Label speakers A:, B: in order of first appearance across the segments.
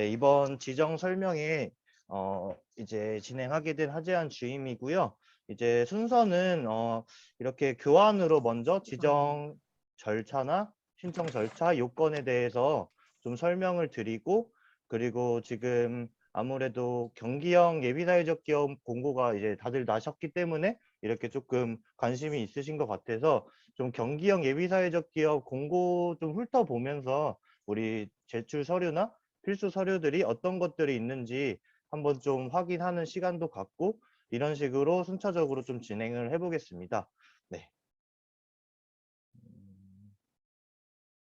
A: 네, 이번 지정 설명에 이제 진행하게 된 하재한 주임이고요. 이제 순서는 이렇게 교환으로 먼저 지정 절차나 신청 절차, 요건에 대해서 좀 설명을 드리고, 그리고 지금 아무래도 경기형 예비사회적 기업 공고가 이제 다들 나셨기 때문에 이렇게 조금 관심이 있으신 것 같아서 좀 경기형 예비사회적 기업 공고 좀 훑어보면서 우리 제출 서류나 필수 서류들이 어떤 것들이 있는지 한번 좀 확인하는 시간도 갖고 이런 식으로 순차적으로 좀 진행을 해보겠습니다. 네.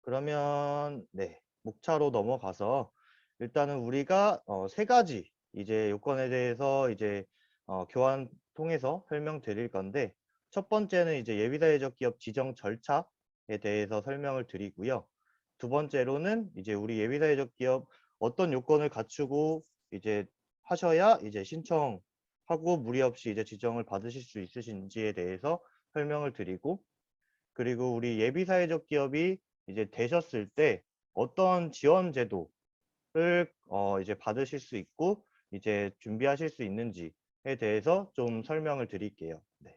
A: 그러면 네, 목차로 넘어가서 일단은 우리가 세 가지 이제 요건에 대해서 이제 교환 통해서 설명드릴 건데, 첫 번째는 이제 예비사회적 기업 지정 절차에 대해서 설명을 드리고요. 두 번째로는 이제 우리 예비사회적 기업 어떤 요건을 갖추고 이제 하셔야 이제 신청하고 무리 없이 이제 지정을 받으실 수 있으신지에 대해서 설명을 드리고, 그리고 우리 예비사회적 기업이 이제 되셨을 때 어떤 지원 제도를 이제 받으실 수 있고 이제 준비하실 수 있는지에 대해서 좀 설명을 드릴게요. 네.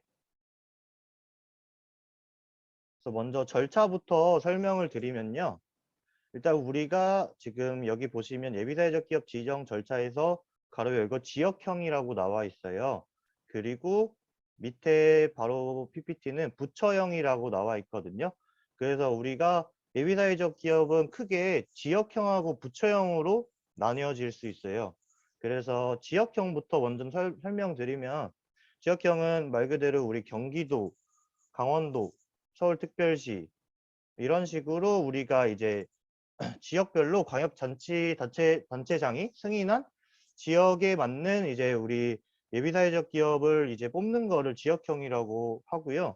A: 그래서 먼저 절차부터 설명을 드리면요. 일단 우리가 지금 여기 보시면 예비사회적 기업 지정 절차에서 가로 열고 지역형이라고 나와 있어요. 그리고 밑에 바로 PPT는 부처형이라고 나와 있거든요. 그래서 우리가 예비사회적 기업은 크게 지역형하고 부처형으로 나뉘어질 수 있어요. 그래서 지역형부터 먼저 설명드리면, 지역형은 말 그대로 우리 경기도, 강원도, 서울특별시 이런 식으로 우리가 이제 지역별로 단체장이 승인한 지역에 맞는 이제 우리 예비사회적 기업을 이제 뽑는 거를 지역형이라고 하고요.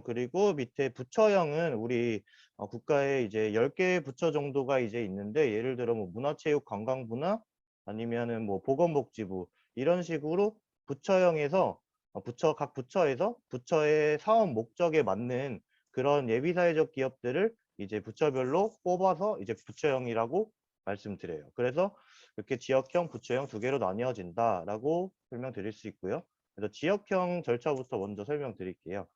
A: 그리고 밑에 부처형은 우리 국가에 이제 10개 부처 정도가 이제 있는데, 예를 들어 뭐 문화체육관광부나 아니면은 뭐 보건복지부 이런 식으로 부처형에서 각 부처에서 부처의 사업 목적에 맞는 그런 예비사회적 기업들을 이제 부처별로 뽑아서 이제 부처형이라고 말씀드려요. 그래서 이렇게 지역형, 부처형 두 개로 나뉘어진다라고 설명드릴 수 있고요. 그래서 지역형 절차부터 먼저 설명드릴게요.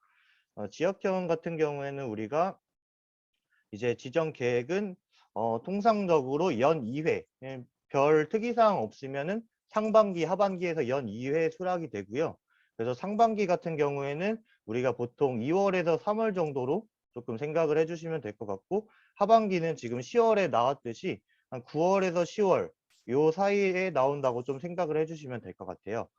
A: 지역형 같은 경우에는 우리가 이제 지정 계획은 통상적으로 연 2회, 별 특이사항 없으면은 상반기, 하반기에서 연 2회 수락이 되고요. 그래서 상반기 같은 경우에는 우리가 보통 2월에서 3월 정도로 조금 생각을 해주시면 될 것 같고, 하반기는 지금 10월에 나왔듯이 한 9월에서 10월 요 사이에 나온다고 좀 생각을 해주시면 될 것 같아요.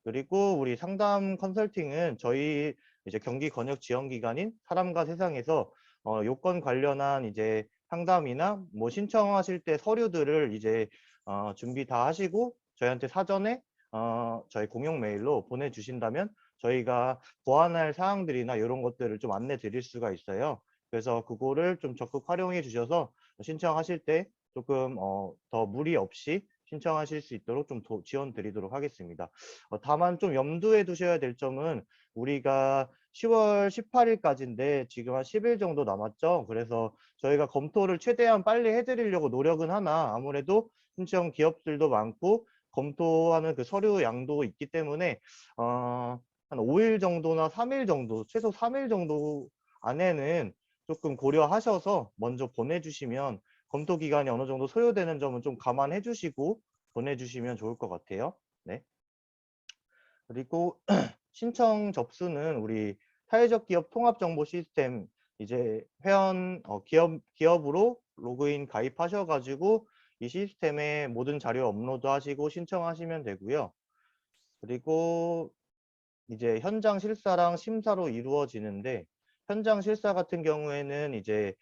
A: 그리고 우리 상담 컨설팅은 저희 이제 경기 권역 지원 기관인 사람과 세상에서 요건 관련한 이제 상담이나 뭐 신청하실 때 서류들을 이제 준비 다 하시고 저희한테 사전에 저희 공용 메일로 보내주신다면 저희가 보완할 사항들이나 이런 것들을 좀 안내 드릴 수가 있어요. 그래서 그거를 좀 적극 활용해 주셔서 신청하실 때 조금 더 무리 없이 신청하실 수 있도록 좀 지원 드리도록 하겠습니다. 다만 좀 염두에 두셔야 될 점은, 우리가 10월 18일까지인데 지금 한 10일 정도 남았죠. 그래서 저희가 검토를 최대한 빨리 해드리려고 노력은 하나, 아무래도 신청 기업들도 많고 검토하는 그 서류 양도 있기 때문에 한 5일 정도나 3일 정도, 최소 3일 정도 안에는 조금 고려하셔서 먼저 보내주시면, 검토 기간이 어느 정도 소요되는 점은 좀 감안해 주시고 보내주시면 좋을 것 같아요. 네. 그리고 신청 접수는 우리 사회적 기업 통합 정보 시스템, 이제 회원 기업으로 로그인 가입하셔가지고 이 시스템에 모든 자료 업로드 하시고 신청하시면 되고요. 그리고 이제 현장 실사랑 심사로 이루어지는데, 현장 실사 같은 경우에는 이제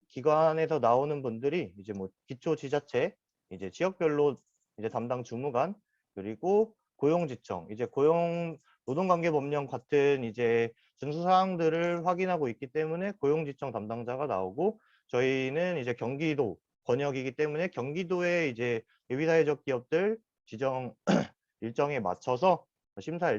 A: 기관에서 나오는 분들이 이제 뭐 기초 지자체, 이제 지역별로 이제 담당 주무관, 그리고 고용지청, 이제 노동관계법령 같은 이제 준수 사항들을 확인하고 있기 때문에 고용지청 담당자가 나오고, 저희는 이제 경기도 권역이기 때문에 경기도의 이제 예비사회적 기업들 지정 일정에 맞춰서 실사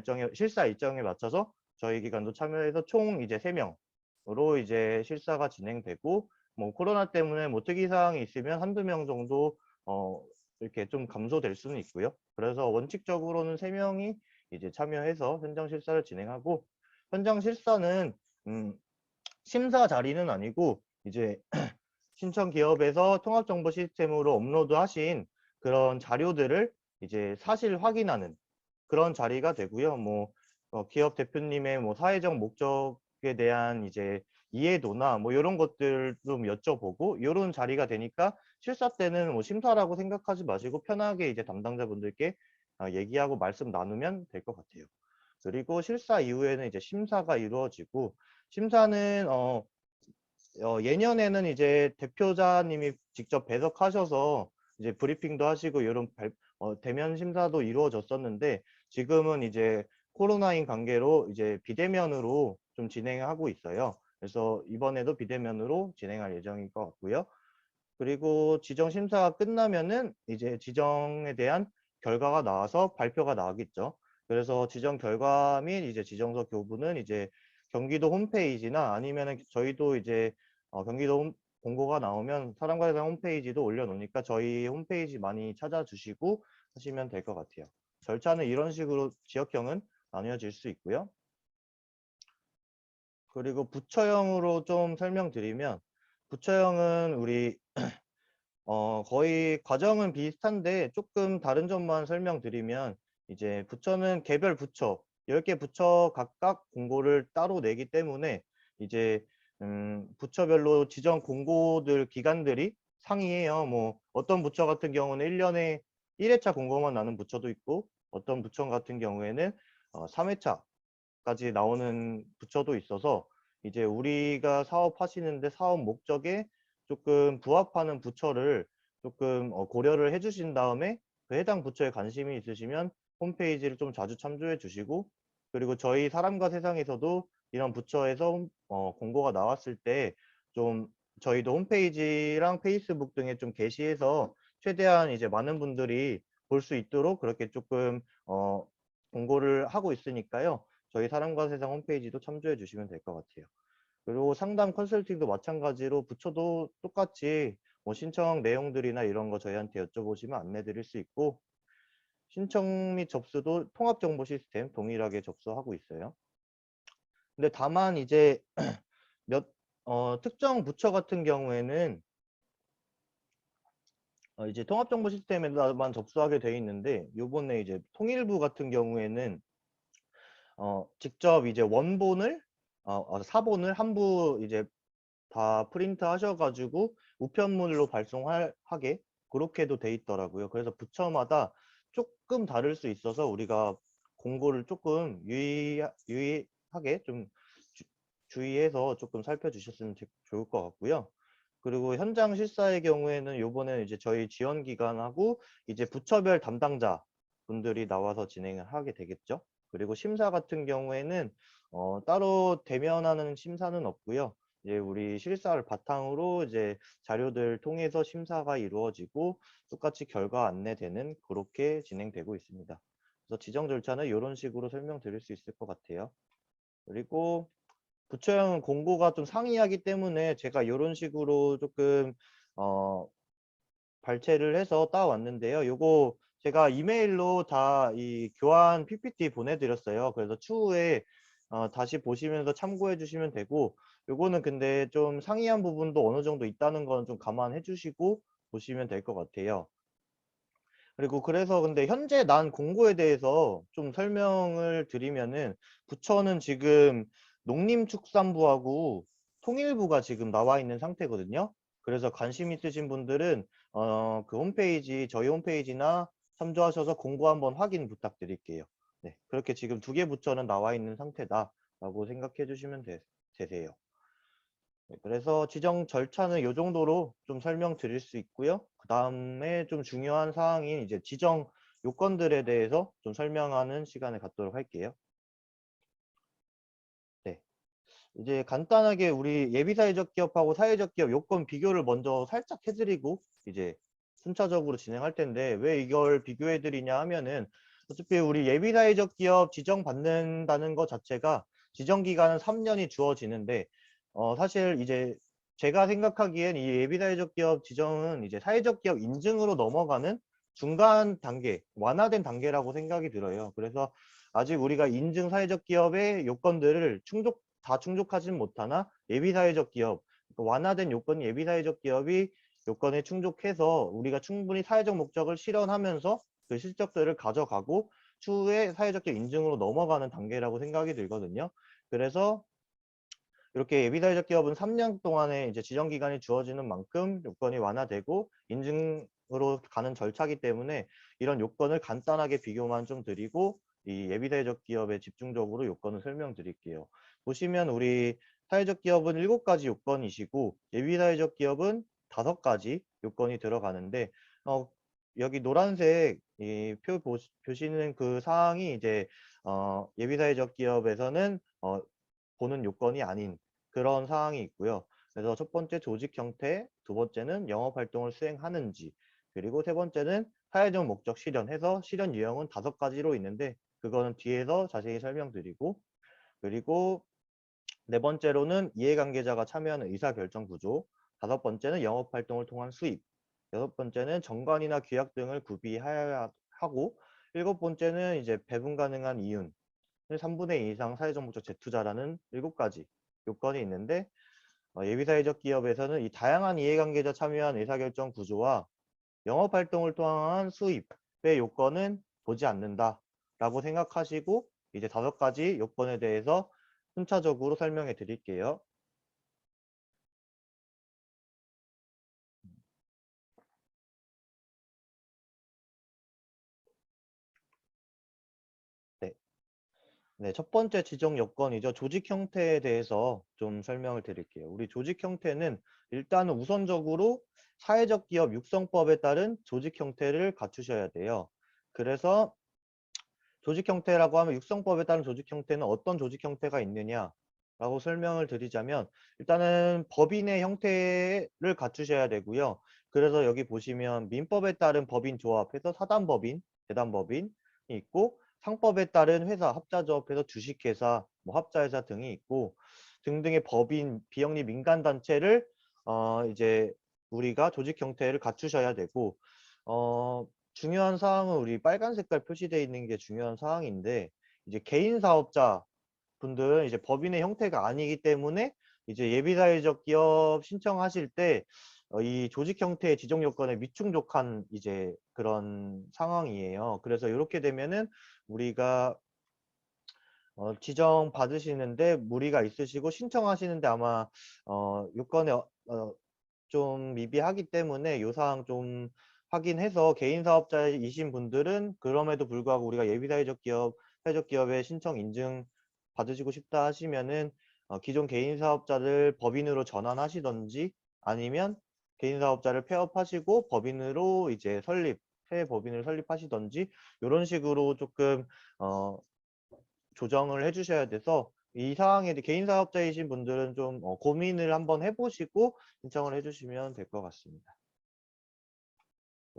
A: 일정에 맞춰서 저희 기관도 참여해서 총 이제 3명으로 이제 실사가 진행되고, 뭐 코로나 때문에 뭐 특이사항이 있으면 한두 명 정도 이렇게 좀 감소될 수는 있고요. 그래서 원칙적으로는 3명이 이제 참여해서 현장 실사를 진행하고, 현장 실사는 심사 자리는 아니고 이제 신청 기업에서 통합 정보 시스템으로 업로드하신 그런 자료들을 이제 사실 확인하는 그런 자리가 되고요. 뭐 기업 대표님의 뭐 사회적 목적에 대한 이제 이해도나 뭐 이런 것들 좀 여쭤보고 이런 자리가 되니까, 실사 때는 뭐 심사라고 생각하지 마시고 편하게 이제 담당자분들께 얘기하고 말씀 나누면 될 것 같아요. 그리고 실사 이후에는 이제 심사가 이루어지고, 심사는 예년에는 이제 대표자님이 직접 배석하셔서 이제 브리핑도 하시고 이런 대면 심사도 이루어졌었는데, 지금은 이제 코로나인 관계로 이제 비대면으로 좀 진행하고 있어요. 그래서 이번에도 비대면으로 진행할 예정인 것 같고요. 그리고 지정 심사가 끝나면은 이제 지정에 대한 결과가 나와서 발표가 나오겠죠. 그래서 지정 결과 및 이제 지정서 교부는 이제 경기도 홈페이지나 아니면은 저희도 이제 경기도 공고가 나오면 사람과세상 홈페이지도 올려놓으니까 저희 홈페이지 많이 찾아주시고 하시면 될 것 같아요. 절차는 이런 식으로 지역형은 나뉘어질 수 있고요. 그리고 부처형으로 좀 설명드리면, 부처형은 우리 거의 과정은 비슷한데 조금 다른 점만 설명드리면, 이제 부처는 개별 부처 10개 부처 각각 공고를 따로 내기 때문에 이제 부처별로 지정 공고들 기간들이 상이해요. 뭐 어떤 부처 같은 경우는 1년에 1회차 공고만 나는 부처도 있고, 어떤 부처 같은 경우에는 3회차까지 나오는 부처도 있어서, 이제 우리가 사업하시는데 사업 목적에 조금 부합하는 부처를 조금 고려를 해주신 다음에, 그 해당 부처에 관심이 있으시면 홈페이지를 좀 자주 참조해 주시고, 그리고 저희 사람과 세상에서도 이런 부처에서 공고가 나왔을 때 좀 저희도 홈페이지랑 페이스북 등에 좀 게시해서 최대한 이제 많은 분들이 볼 수 있도록 그렇게 조금 공고를 하고 있으니까요. 저희 사람과 세상 홈페이지도 참조해 주시면 될 것 같아요. 그리고 상담 컨설팅도 마찬가지로 부처도 똑같이 뭐 신청 내용들이나 이런 거 저희한테 여쭤보시면 안내 드릴 수 있고, 신청 및 접수도 통합정보 시스템 동일하게 접수하고 있어요. 근데 다만 이제 특정 부처 같은 경우에는 이제 통합정보 시스템에만 접수하게 돼 있는데, 요번에 이제 통일부 같은 경우에는 직접 이제 원본을 사본을 한 부 이제 다 프린트 하셔가지고 우편물로 발송하게 그렇게도 돼 있더라고요. 그래서 부처마다 조금 다를 수 있어서 우리가 공고를 조금 유의하게 좀 주의해서 조금 살펴주셨으면 좋을 것 같고요. 그리고 현장 실사의 경우에는 요번에는 이제 저희 지원 기관하고 이제 부처별 담당자 분들이 나와서 진행을 하게 되겠죠. 그리고 심사 같은 경우에는 따로 대면하는 심사는 없고요. 이제 우리 실사를 바탕으로 이제 자료들 통해서 심사가 이루어지고 똑같이 결과 안내되는 그렇게 진행되고 있습니다. 그래서 지정 절차는 이런 식으로 설명드릴 수 있을 것 같아요. 그리고 부처형 공고가 좀 상이하기 때문에 제가 이런 식으로 조금 발췌를 해서 따왔는데요. 요거 제가 이메일로 다 이 교환 PPT 보내드렸어요. 그래서 추후에 다시 보시면서 참고해 주시면 되고, 요거는 근데 좀 상이한 부분도 어느 정도 있다는 건 좀 감안해 주시고 보시면 될 것 같아요. 그리고 그래서 근데 현재 난 공고에 대해서 좀 설명을 드리면은, 부처는 지금 농림축산부하고 통일부가 지금 나와 있는 상태거든요. 그래서 관심 있으신 분들은 그 홈페이지, 저희 홈페이지나 참조하셔서 공고 한번 확인 부탁드릴게요. 네, 그렇게 지금 2개 부처는 나와 있는 상태다라고 생각해 주시면 되세요. 네, 그래서 지정 절차는 이 정도로 좀 설명드릴 수 있고요. 그 다음에 좀 중요한 사항인 이제 지정 요건들에 대해서 좀 설명하는 시간을 갖도록 할게요. 네, 이제 간단하게 우리 예비사회적 기업하고 사회적 기업 요건 비교를 먼저 살짝 해드리고 이제 순차적으로 진행할 텐데, 왜 이걸 비교해드리냐 하면은, 어차피 우리 예비사회적 기업 지정받는다는 것 자체가 지정기간은 3년이 주어지는데, 사실 이제 제가 생각하기엔 이 예비사회적 기업 지정은 이제 사회적 기업 인증으로 넘어가는 중간 단계, 완화된 단계라고 생각이 들어요. 그래서 아직 우리가 인증 사회적 기업의 요건들을 다 충족하지는 못하나 예비사회적 기업, 그러니까 완화된 요건 예비사회적 기업이 요건에 충족해서 우리가 충분히 사회적 목적을 실현하면서 그 실적들을 가져가고 추후에 사회적 기업 인증으로 넘어가는 단계라고 생각이 들거든요. 그래서 이렇게 예비사회적 기업은 3년 동안의 이제 지정 기간이 주어지는 만큼 요건이 완화되고 인증으로 가는 절차이기 때문에 이런 요건을 간단하게 비교만 좀 드리고 이 예비사회적 기업에 집중적으로 요건을 설명드릴게요. 보시면 우리 사회적 기업은 7가지 요건이시고 예비사회적 기업은 5가지 요건이 들어가는데 여기 노란색 이 표 보시는 그 사항이 이제 예비사회적 기업에서는 보는 요건이 아닌 그런 사항이 있고요. 그래서 첫 번째 조직 형태, 두 번째는 영업 활동을 수행하는지, 그리고 세 번째는 사회적 목적 실현해서 실현 유형은 5가지로 있는데 그거는 뒤에서 자세히 설명드리고, 그리고 네 번째로는 이해관계자가 참여하는 의사결정 구조, 다섯 번째는 영업 활동을 통한 수입, 여섯 번째는 정관이나 규약 등을 구비해야 하고, 일곱 번째는 이제 배분 가능한 이윤, 3분의 2 이상 사회적 목적 재투자라는 7가지 요건이 있는데 예비사회적 기업에서는 이 다양한 이해관계자 참여한 의사결정 구조와 영업활동을 통한 수입의 요건은 보지 않는다라고 생각하시고 이제 5가지 요건에 대해서 순차적으로 설명해 드릴게요. 네. 네, 첫 번째 지정 요건이죠. 조직 형태에 대해서 좀 설명을 드릴게요. 우리 조직 형태는 일단은 우선적으로 사회적 기업 육성법에 따른 조직 형태를 갖추셔야 돼요. 그래서 조직 형태라고 하면 육성법에 따른 조직 형태는 어떤 조직 형태가 있느냐라고 설명을 드리자면 일단은 법인의 형태를 갖추셔야 되고요. 그래서 여기 보시면 민법에 따른 법인 조합해서 사단법인, 재단법인이 있고 상법에 따른 회사, 합자조합해서 주식회사, 뭐 합자회사 등이 있고 등등의 법인, 비영리 민간단체를 이제 우리가 조직 형태를 갖추셔야 되고 중요한 사항은 우리 빨간 색깔 표시되어 있는 게 중요한 사항인데 이제 개인 사업자 분들은 이제 법인의 형태가 아니기 때문에 이제 예비사회적 기업 신청하실 때 이 조직 형태의 지정 요건에 미충족한 이제 그런 상황이에요. 그래서 이렇게 되면은 우리가 지정 받으시는데 무리가 있으시고 신청하시는데 아마 요건에 좀 미비하기 때문에 요 사항 좀 확인해서 개인 사업자이신 분들은 그럼에도 불구하고 우리가 예비사회적 기업, 사회적 기업의 신청 인증 받으시고 싶다 하시면은 기존 개인 사업자를 법인으로 전환하시던지 아니면 개인 사업자를 폐업하시고 법인으로 이제 새 법인을 설립하시던지 이런 식으로 조금 어, 조정을 해주셔야 돼서 이 사항에 대해 개인 사업자이신 분들은 좀 고민을 한번 해보시고 신청을 해주시면 될 것 같습니다.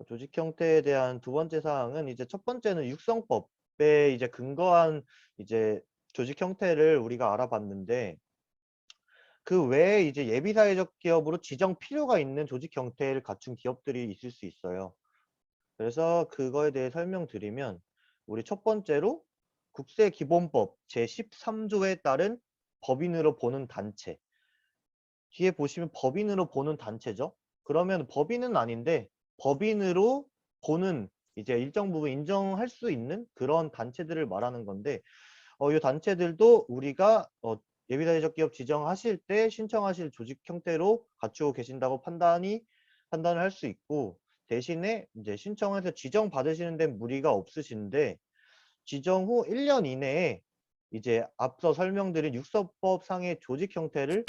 A: 조직 형태에 대한 두 번째 사항은 이제 첫 번째는 육성법에 이제 근거한 이제 조직 형태를 우리가 알아봤는데 그 외에 이제 예비사회적 기업으로 지정 필요가 있는 조직 형태를 갖춘 기업들이 있을 수 있어요. 그래서 그거에 대해 설명드리면 우리 첫 번째로 국세기본법 제13조에 따른 법인으로 보는 단체. 뒤에 보시면 법인으로 보는 단체죠. 그러면 법인은 아닌데 법인으로 보는 이제 일정 부분 인정할 수 있는 그런 단체들을 말하는 건데 이 단체들도 우리가 예비사회적 기업 지정하실 때 신청하실 조직 형태로 갖추고 계신다고 판단을 할 수 있고 대신에 이제 신청해서 지정 받으시는 데 무리가 없으신데 지정 후 1년 이내에 이제 앞서 설명드린 육성법 상의 조직 형태를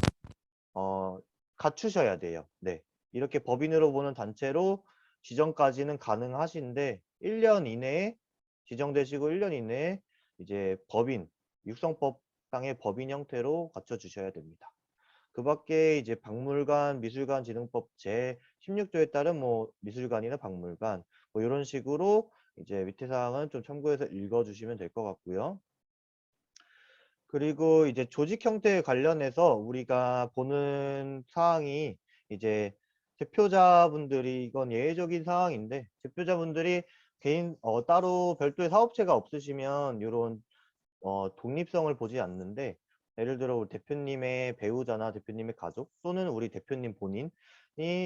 A: 갖추셔야 돼요. 네. 이렇게 법인으로 보는 단체로 지정까지는 가능하신데 1년 이내에 지정되시고 1년 이내에 이제 법인, 육성법상의 법인 형태로 갖춰주셔야 됩니다. 그 밖에 이제 박물관, 미술관 진흥법 제 16조에 따른 뭐 미술관이나 박물관 뭐 이런 식으로 이제 밑에 사항은 좀 참고해서 읽어주시면 될 것 같고요. 그리고 이제 조직 형태에 관련해서 우리가 보는 사항이 이제 대표자분들이 이건 예외적인 사항인데 대표자분들이 개인 따로 별도의 사업체가 없으시면 요런 독립성을 보지 않는데 예를 들어 우리 대표님의 배우자나 대표님의 가족 또는 우리 대표님 본인이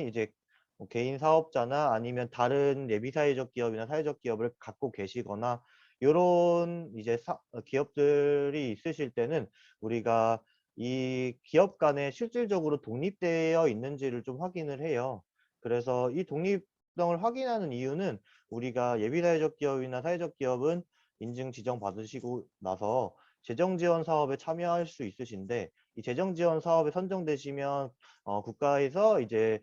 A: 이제 뭐 개인 사업자나 아니면 다른 예비사회적 기업이나 사회적 기업을 갖고 계시거나 요런 이제 기업들이 있으실 때는 우리가 이 기업 간에 실질적으로 독립되어 있는지를 좀 확인을 해요. 그래서 이 독립성을 확인하는 이유는 우리가 예비사회적 기업이나 사회적 기업은 인증 지정 받으시고 나서 재정 지원 사업에 참여할 수 있으신데 이 재정 지원 사업에 선정되시면 국가에서 이제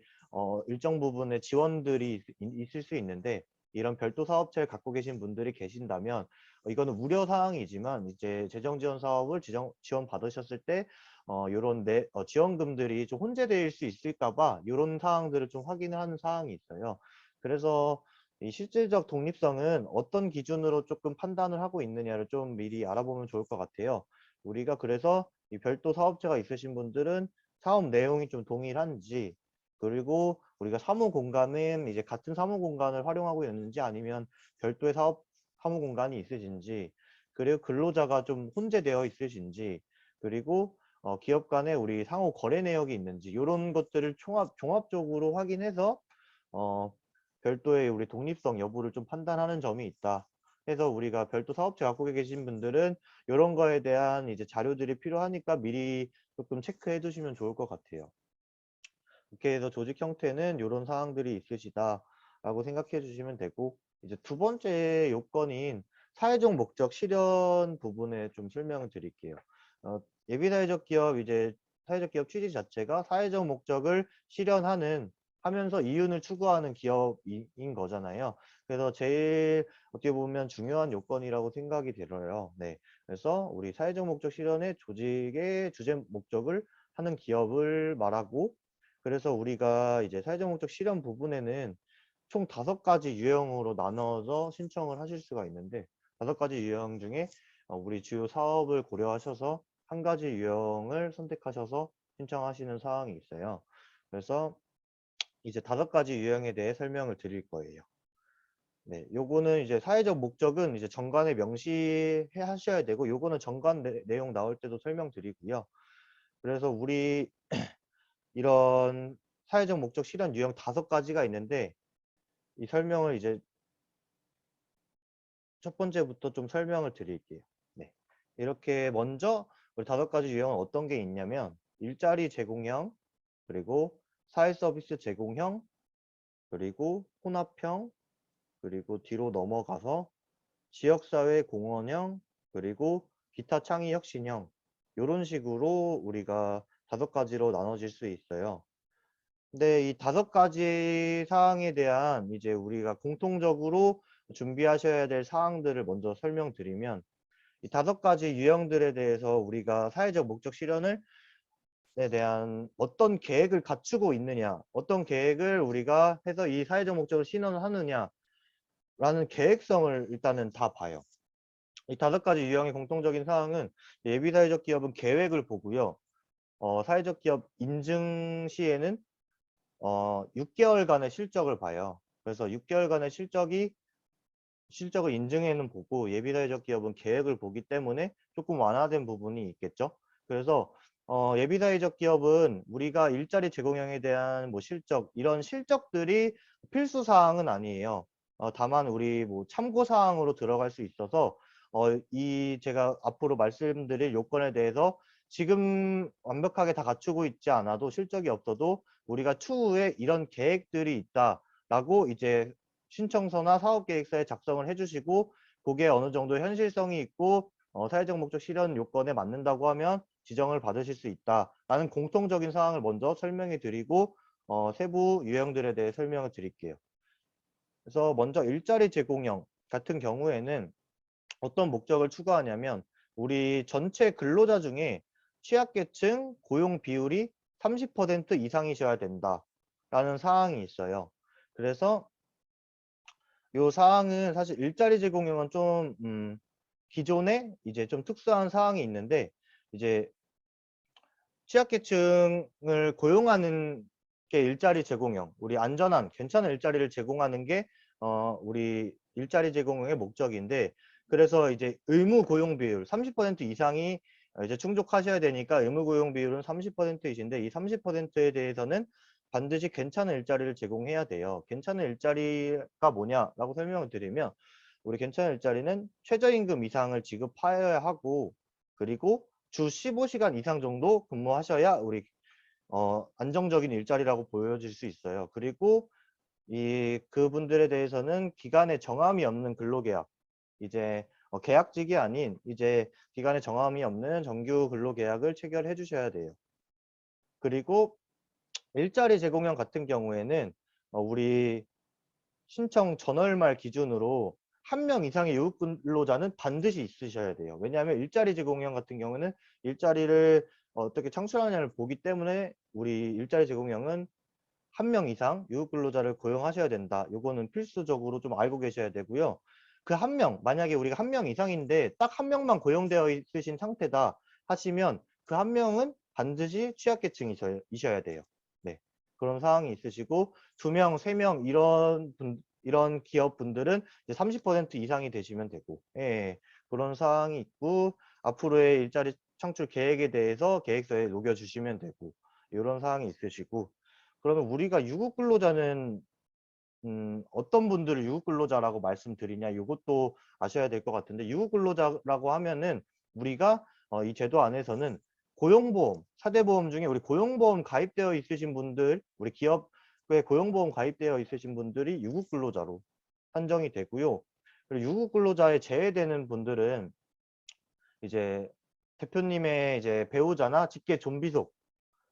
A: 일정 부분의 지원들이 있을 수 있는데 이런 별도 사업체를 갖고 계신 분들이 계신다면 이거는 우려 사항이지만 이제 재정 지원 사업을 지원 받으셨을 때 요런 지원금들이 좀 혼재될 수 있을까 봐 요런 사항들을 좀 확인을 하는 사항이 있어요. 그래서 이 실질적 독립성은 어떤 기준으로 조금 판단을 하고 있느냐를 좀 미리 알아보면 좋을 것 같아요. 우리가 그래서 이 별도 사업체가 있으신 분들은 사업 내용이 좀 동일한지, 그리고 우리가 사무 공간은 이제 같은 사무 공간을 활용하고 있는지 아니면 별도의 사무 공간이 있으신지, 그리고 근로자가 좀 혼재되어 있으신지, 그리고 기업 간에 우리 상호 거래 내역이 있는지 이런 것들을 종합적으로 확인해서 어, 별도의 우리 독립성 여부를 좀 판단하는 점이 있다. 해서 우리가 별도 사업체 갖고 계신 분들은 이런 거에 대한 이제 자료들이 필요하니까 미리 조금 체크해 두시면 좋을 것 같아요. 이렇게 해서 조직 형태는 이런 사항들이 있으시다라고 생각해 주시면 되고, 이제 두 번째 요건인 사회적 목적 실현 부분에 좀 설명을 드릴게요. 예비사회적 기업 이제 사회적 기업 취지 자체가 사회적 목적을 실현하는 하면서 이윤을 추구하는 기업인 거잖아요. 그래서 제일 어떻게 보면 중요한 요건이라고 생각이 들어요. 네. 그래서 우리 사회적 목적 실현의 조직의 주제 목적을 하는 기업을 말하고, 그래서 우리가 이제 사회적 목적 실현 부분에는 총 5가지 유형으로 나눠서 신청을 하실 수가 있는데 5가지 유형 중에 우리 주요 사업을 고려하셔서 한 가지 유형을 선택하셔서 신청하시는 사항이 있어요. 그래서 이제 5가지 유형에 대해 설명을 드릴 거예요. 네, 요거는 이제 사회적 목적은 이제 정관에 명시해 하셔야 되고 요거는 정관 내용 나올 때도 설명드리고요. 그래서 우리 이런 사회적 목적 실현 유형 5가지가 있는데 이 설명을 이제 첫 번째부터 좀 설명을 드릴게요. 네. 이렇게 먼저 우리 5가지 유형은 어떤 게 있냐면 일자리 제공형, 그리고 사회 서비스 제공형, 그리고 혼합형, 그리고 뒤로 넘어가서 지역사회 공헌형, 그리고 기타 창의 혁신형 이런 식으로 우리가 5가지로 나눠질 수 있어요. 근데 이 5가지 사항에 대한 이제 우리가 공통적으로 준비하셔야 될 사항들을 먼저 설명드리면 이 5가지 유형들에 대해서 우리가 사회적 목적 실현에 대한 어떤 계획을 갖추고 있느냐, 어떤 계획을 우리가 해서 이 사회적 목적을 실현을 하느냐라는 계획성을 일단은 다 봐요. 이 5가지 유형의 공통적인 사항은 예비사회적 기업은 계획을 보고요. 사회적 기업 인증 시에는 6개월간의 실적을 봐요. 그래서 6개월간의 실적을 인증해는 보고 예비사회적 기업은 계획을 보기 때문에 조금 완화된 부분이 있겠죠. 그래서 예비사회적 기업은 우리가 일자리 제공형에 대한 뭐 실적, 이런 실적들이 필수 사항은 아니에요. 다만 우리 뭐 참고 사항으로 들어갈 수 있어서 이 제가 앞으로 말씀드릴 요건에 대해서 지금 완벽하게 다 갖추고 있지 않아도 실적이 없어도 우리가 추후에 이런 계획들이 있다라고 이제 신청서나 사업계획서에 작성을 해주시고 그게 어느 정도 현실성이 있고 사회적 목적 실현 요건에 맞는다고 하면 지정을 받으실 수 있다라는 공통적인 사항을 먼저 설명해 드리고 세부 유형들에 대해 설명을 드릴게요. 그래서 먼저 일자리 제공형 같은 경우에는 어떤 목적을 추구하냐면 우리 전체 근로자 중에 취약계층 고용 비율이 30% 이상이셔야 된다라는 사항이 있어요. 그래서 요 사항은 사실 일자리 제공형은 좀 기존에 이제 좀 특수한 사항이 있는데 이제 취약계층을 고용하는 게 일자리 제공형, 우리 안전한 괜찮은 일자리를 제공하는 게 우리 일자리 제공형의 목적인데, 그래서 이제 의무 고용 비율 30% 이상이 이제 충족하셔야 되니까 의무 고용 비율은 30%이신데, 이 30%에 대해서는 반드시 괜찮은 일자리를 제공해야 돼요. 괜찮은 일자리가 뭐냐라고 설명을 드리면, 우리 괜찮은 일자리는 최저임금 이상을 지급하여야 하고, 그리고 주 15시간 이상 정도 근무하셔야 우리 안정적인 일자리라고 보여질 수 있어요. 그리고 그분들에 대해서는 기간에 정함이 없는 근로계약, 이제 계약직이 아닌 이제 기간에 정함이 없는 정규 근로계약을 체결해 주셔야 돼요. 그리고 일자리 제공형 같은 경우에는 우리 신청 전월 말 기준으로 1명 이상의 유급 근로자는 반드시 있으셔야 돼요. 왜냐하면 일자리 제공형 같은 경우는 일자리를 어떻게 창출하느냐를 보기 때문에 우리 일자리 제공형은 1명 이상 유급 근로자를 고용하셔야 된다. 요거는 필수적으로 좀 알고 계셔야 되고요. 그 1명, 만약에 우리가 1명 이상인데 딱 1명만 고용되어 있으신 상태다 하시면 그 1명은 반드시 취약계층이셔야 돼요. 네. 그런 상황이 있으시고 2명, 3명 이런 기업 분들은 이제 30% 이상이 되시면 되고, 예, 그런 사항이 있고, 앞으로의 일자리 창출 계획에 대해서 계획서에 녹여주시면 되고, 이런 사항이 있으시고, 그러면 우리가 유급 근로자는 어떤 분들을 유급 근로자라고 말씀드리냐, 이것도 아셔야 될 것 같은데, 유급 근로자라고 하면은 우리가 이 제도 안에서는 고용보험, 4대 보험 중에 우리 고용보험 가입되어 있으신 분들, 우리 기업에 고용보험 가입되어 있으신 분들이 유급 근로자로 산정이 되고요. 그리고 유급 근로자에 제외되는 분들은 이제 대표님의 이제 배우자나 직계 존비속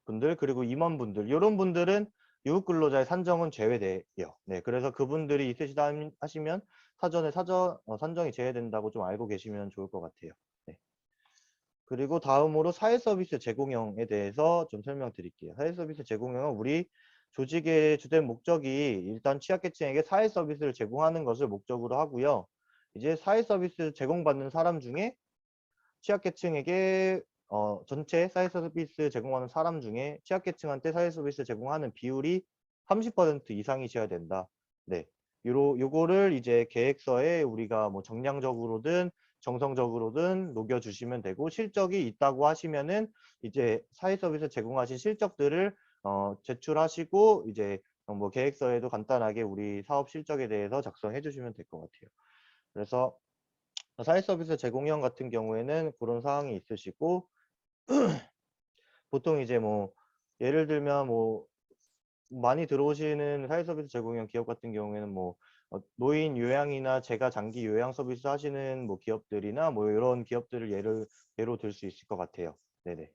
A: 분들, 그리고 임원분들, 이런 분들은 유급 근로자의 산정은 제외돼요. 네, 그래서 그분들이 있으시다 하시면 사전에 산정이 제외된다고 좀 알고 계시면 좋을 것 같아요. 네. 그리고 다음으로 사회서비스 제공형에 대해서 좀 설명드릴게요. 사회서비스 제공형은 우리 조직의 주된 목적이 일단 취약계층에게 사회서비스를 제공하는 것을 목적으로 하고요. 이제 사회서비스 제공받는 사람 중에 취약계층에게 전체 사회서비스 제공하는 사람 중에 취약계층한테 사회서비스 제공하는 비율이 30% 이상이셔야 된다. 네, 요거를 이제 계획서에 우리가 뭐 정량적으로든 정성적으로든 녹여주시면 되고, 실적이 있다고 하시면은 이제 사회서비스 제공하신 실적들을 제출하시고, 이제 뭐 계획서에도 간단하게 우리 사업 실적에 대해서 작성해 주시면 될 것 같아요. 그래서 사회서비스 제공형 같은 경우에는 그런 사항이 있으시고, 보통 이제 뭐 예를 들면 뭐 많이 들어오시는 사회서비스 제공형 기업 같은 경우에는 뭐 노인 요양이나 재가 장기 요양 서비스 하시는 뭐 기업들이나 뭐 이런 기업들을 예로 들 수 있을 것 같아요. 네네.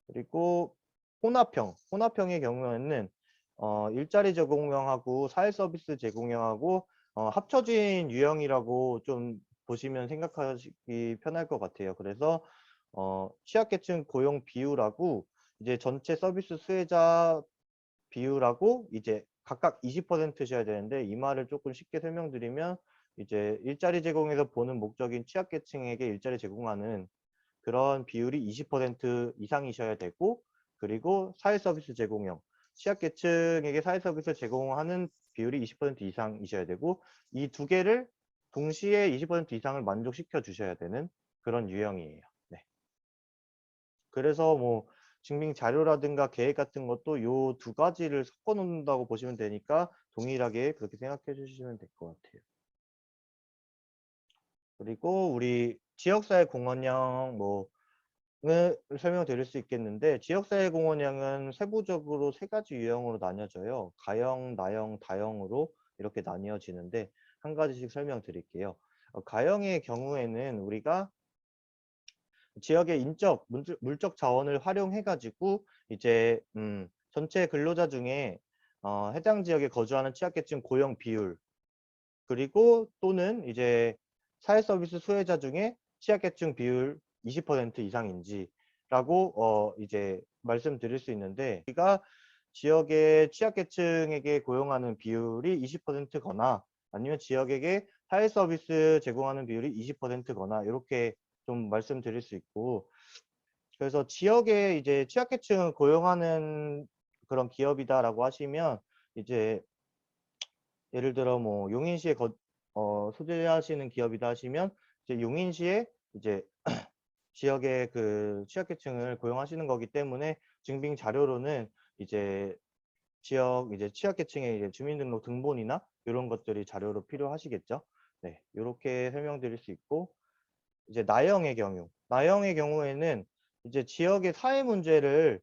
A: 그리고 혼합형의 경우에는 일자리 제공형하고 사회서비스 제공형하고 합쳐진 유형이라고 좀 보시면 생각하시기 편할 것 같아요. 그래서 취약계층 고용 비율하고 이제 전체 서비스 수혜자 비율하고 이제 각각 20%셔야 되는데, 이 말을 조금 쉽게 설명드리면 이제 일자리 제공에서 보는 목적인 취약계층에게 일자리 제공하는 그런 비율이 20% 이상이셔야 되고, 그리고 사회서비스 제공형, 취약계층에게 사회서비스 제공하는 비율이 20% 이상이셔야 되고, 이 두 개를 동시에 20% 이상을 만족시켜 주셔야 되는 그런 유형이에요. 네. 그래서 뭐 증빙 자료라든가 계획 같은 것도 요 두 가지를 섞어 놓는다고 보시면 되니까 동일하게 그렇게 생각해 주시면 될 것 같아요. 그리고 우리 지역사회 공헌형 을 설명드릴 수 있겠는데, 지역사회 공헌형은 세부적으로 세 가지 유형으로 나뉘어져요. 가형, 나형, 다형으로 이렇게 나뉘어지는데, 한 가지씩 설명드릴게요. 가형의 경우에는 우리가 지역의 물적 자원을 활용해 가지고 이제 전체 근로자 중에 해당 지역에 거주하는 취약계층 고용 비율, 그리고 또는 이제 사회서비스 수혜자 중에 취약계층 비율 20% 이상인지라고 이제 말씀드릴 수 있는데, 우리가 지역의 취약계층에게 고용하는 비율이 20%거나 아니면 지역에게 사회서비스 제공하는 비율이 20%거나 이렇게 좀 말씀드릴 수 있고, 그래서 지역에 이제 취약계층을 고용하는 그런 기업이다라고 하시면 이제 예를 들어 뭐 용인시에 소재하시는 기업이다 하시면 이제 용인시에 이제 지역의 그 취약계층을 고용하시는 거기 때문에 증빙 자료로는 이제 지역 이제 취약계층의 이제 주민등록 등본이나 이런 것들이 자료로 필요하시겠죠. 네, 이렇게 설명드릴 수 있고 이제 나형의 경우에는 이제 지역의 사회 문제를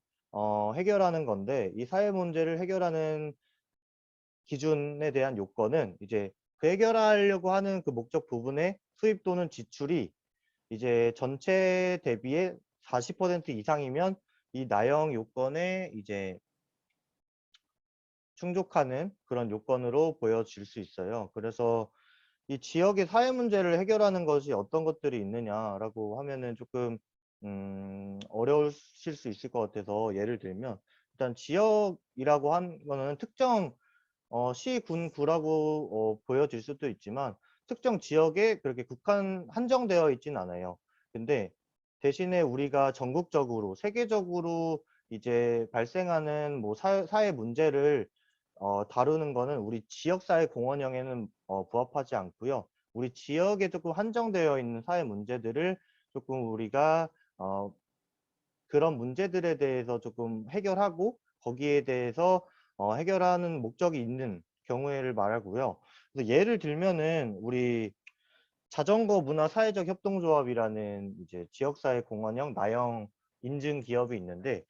A: 해결하는 건데 이 사회 문제를 해결하는 기준에 대한 요건은 이제 그 해결하려고 하는 그 목적 부분의 수입 또는 지출이 이제 전체 대비의 40% 이상이면 이 나형 요건에 이제 충족하는 그런 요건으로 보여질 수 있어요. 그래서 이 지역의 사회 문제를 해결하는 것이 어떤 것들이 있느냐라고 하면은 조금 어려우실 수 있을 것 같아서 예를 들면 일단 지역이라고 한 거는 특정 시, 군, 구라고 보여질 수도 있지만 특정 지역에 그렇게 한정되어 있진 않아요. 근데 대신에 우리가 전국적으로 세계적으로 이제 발생하는 뭐 사회 문제를 다루는 거는 우리 지역사회 공원형에는 부합하지 않고요. 우리 지역에 조금 한정되어 있는 사회 문제들을 조금 우리가 그런 문제들에 대해서 조금 해결하고 거기에 대해서 해결하는 목적이 있는 경우를 말하고요. 그래서 예를 들면은 우리 자전거 문화 사회적 협동조합이라는 이제 지역사회 공헌형 나형 인증 기업이 있는데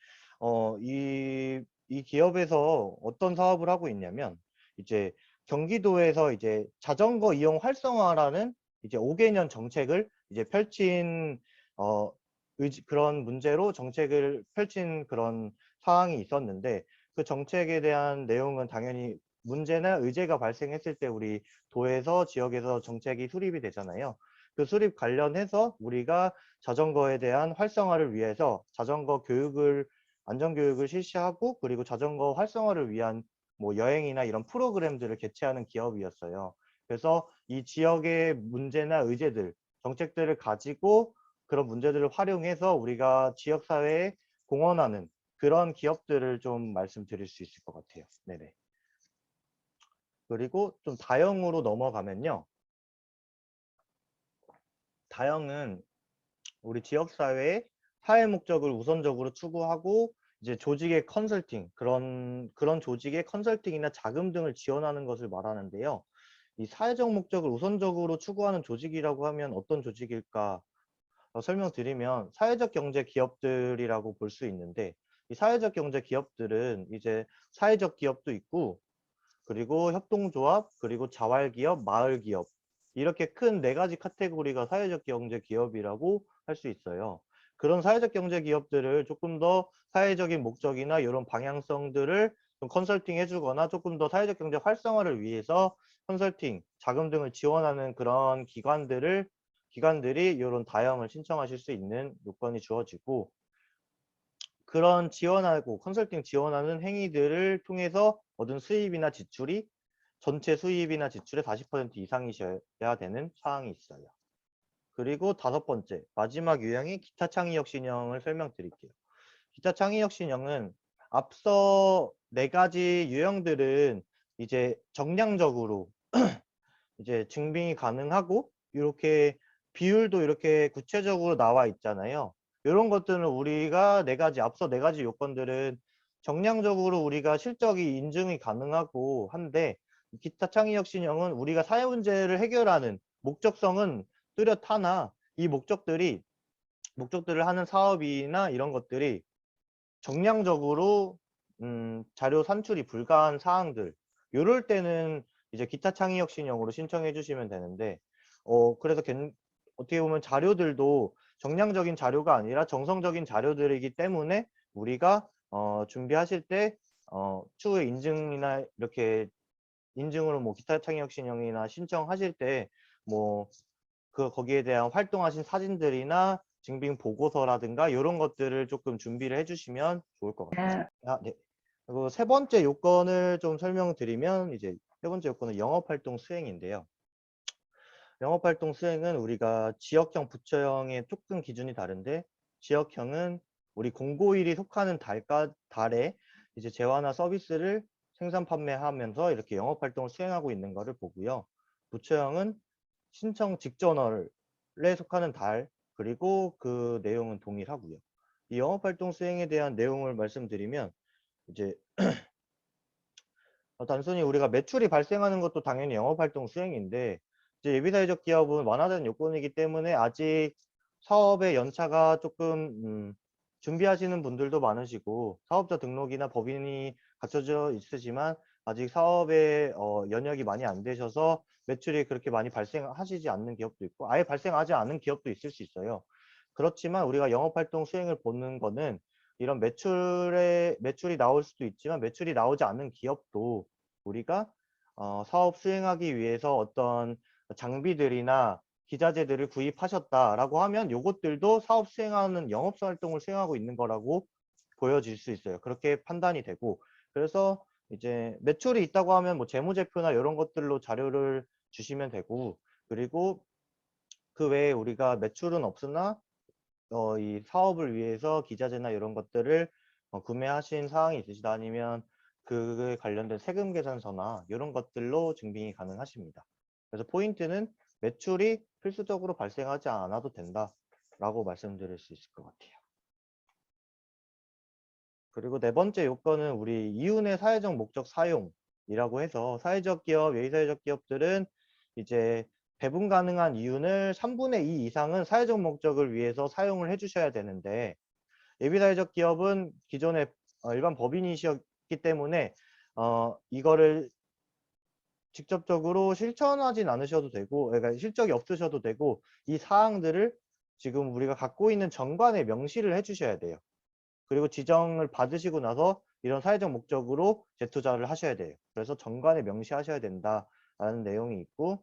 A: 이 기업에서 어떤 사업을 하고 있냐면 이제 경기도에서 이제 자전거 이용 활성화라는 이제 5개년 정책을 이제 펼친 어 그런 문제로 정책을 펼친 그런 상황이 있었는데 그 정책에 대한 내용은 당연히 문제나 의제가 발생했을 때 우리 도에서 지역에서 정책이 수립이 되잖아요. 그 수립 관련해서 우리가 자전거에 대한 활성화를 위해서 자전거 교육을 안전교육을 실시하고 그리고 자전거 활성화를 위한 뭐 여행이나 이런 프로그램들을 개최하는 기업이었어요. 그래서 이 지역의 문제나 의제들, 정책들을 가지고 그런 문제들을 활용해서 우리가 지역사회에 공헌하는 그런 기업들을 좀 말씀드릴 수 있을 것 같아요. 네네. 그리고 좀 다형으로 넘어가면요. 다형은 우리 지역사회의 사회 목적을 우선적으로 추구하고 이제 조직의 컨설팅, 그런 조직의 컨설팅이나 자금 등을 지원하는 것을 말하는데요. 이 사회적 목적을 우선적으로 추구하는 조직이라고 하면 어떤 조직일까 설명드리면 사회적 경제 기업들이라고 볼 수 있는데 이 사회적 경제 기업들은 이제 사회적 기업도 있고 그리고 협동조합, 그리고 자활기업, 마을기업 이렇게 큰 네 가지 카테고리가 사회적 경제 기업이라고 할 수 있어요. 그런 사회적 경제 기업들을 조금 더 사회적인 목적이나 이런 방향성들을 좀 컨설팅 해주거나 조금 더 사회적 경제 활성화를 위해서 컨설팅, 자금 등을 지원하는 그런 기관들이 이런 다형을 신청하실 수 있는 요건이 주어지고 그런 지원하고 컨설팅 지원하는 행위들을 통해서 얻은 수입이나 지출이 전체 수입이나 지출의 40% 이상이셔야 되는 사항이 있어요. 그리고 다섯 번째, 마지막 유형이 기타 창의력 신형을 설명드릴게요. 기타 창의력 신형은 앞서 네 가지 유형들은 이제 정량적으로 이제 증빙이 가능하고 이렇게 비율도 이렇게 구체적으로 나와 있잖아요. 이런 것들은 우리가 앞서 네 가지 요건들은 정량적으로 우리가 실적이 인증이 가능하고 한데 기타 창의력 신형은 우리가 사회 문제를 해결하는 목적성은 뚜렷하나 이 목적들을 하는 사업이나 이런 것들이 정량적으로 자료 산출이 불가한 사항들 이럴 때는 이제 기타 창의력 신형으로 신청해 주시면 되는데 그래서 어떻게 보면 자료들도 정량적인 자료가 아니라 정성적인 자료들이기 때문에 우리가 준비하실 때 추후에 인증이나 이렇게 인증으로 뭐 기타 창의력 신형이나 신청하실 때 뭐 거기에 대한 활동하신 사진들이나 증빙 보고서라든가 이런 것들을 조금 준비를 해주시면 좋을 것 같아요. 네. 그리고 세 번째 요건을 좀 설명드리면 이제 세 번째 요건은 영업활동 수행인데요. 영업활동 수행은 우리가 지역형, 부처형의 조금 기준이 다른데 지역형은 우리 공고일이 속하는 달에 이제 재화나 서비스를 생산 판매하면서 이렇게 영업 활동을 수행하고 있는 것을 보고요. 부처형은 신청 직전월에 속하는 달, 그리고 그 내용은 동일하고요. 이 영업 활동 수행에 대한 내용을 말씀드리면 이제 단순히 우리가 매출이 발생하는 것도 당연히 영업활동 수행인데 이제 예비사회적 기업은 완화된 요건이기 때문에 아직 사업의 연차가 조금 준비하시는 분들도 많으시고 사업자 등록이나 법인이 갖춰져 있으시만 아직 사업에 연역이 많이 안 되셔서 매출이 그렇게 많이 발생하시지 않는 기업도 있고 아예 발생하지 않은 기업도 있을 수 있어요. 그렇지만 우리가 영업활동 수행을 보는 거는 이런 매출이 나올 수도 있지만 매출이 나오지 않는 기업도 우리가 사업 수행하기 위해서 어떤 장비들이나 기자재들을 구입하셨다라고 하면 이것들도 사업 수행하는 영업활동을 수행하고 있는 거라고 보여질 수 있어요. 그렇게 판단이 되고 그래서 이제 매출이 있다고 하면 뭐 재무제표나 이런 것들로 자료를 주시면 되고 그리고 그 외에 우리가 매출은 없으나 이 사업을 위해서 기자재나 이런 것들을 구매하신 사항이 있으시다 아니면 그에 관련된 세금 계산서나 이런 것들로 증빙이 가능하십니다. 그래서 포인트는 매출이 필수적으로 발생하지 않아도 된다라고 말씀드릴 수 있을 것 같아요. 그리고 네 번째 요건은 우리 이윤의 사회적 목적 사용이라고 해서 사회적 기업, 예의사회적 기업들은 이제 배분 가능한 이윤을 3분의 2 이상은 사회적 목적을 위해서 사용을 해주셔야 되는데 예비사회적 기업은 기존에 일반 법인이셨기 때문에 이거를 직접적으로 실천하진 않으셔도 되고 그러니까 실적이 없으셔도 되고 이 사항들을 지금 우리가 갖고 있는 정관에 명시를 해주셔야 돼요. 그리고 지정을 받으시고 나서 이런 사회적 목적으로 재투자를 하셔야 돼요. 그래서 정관에 명시하셔야 된다라는 내용이 있고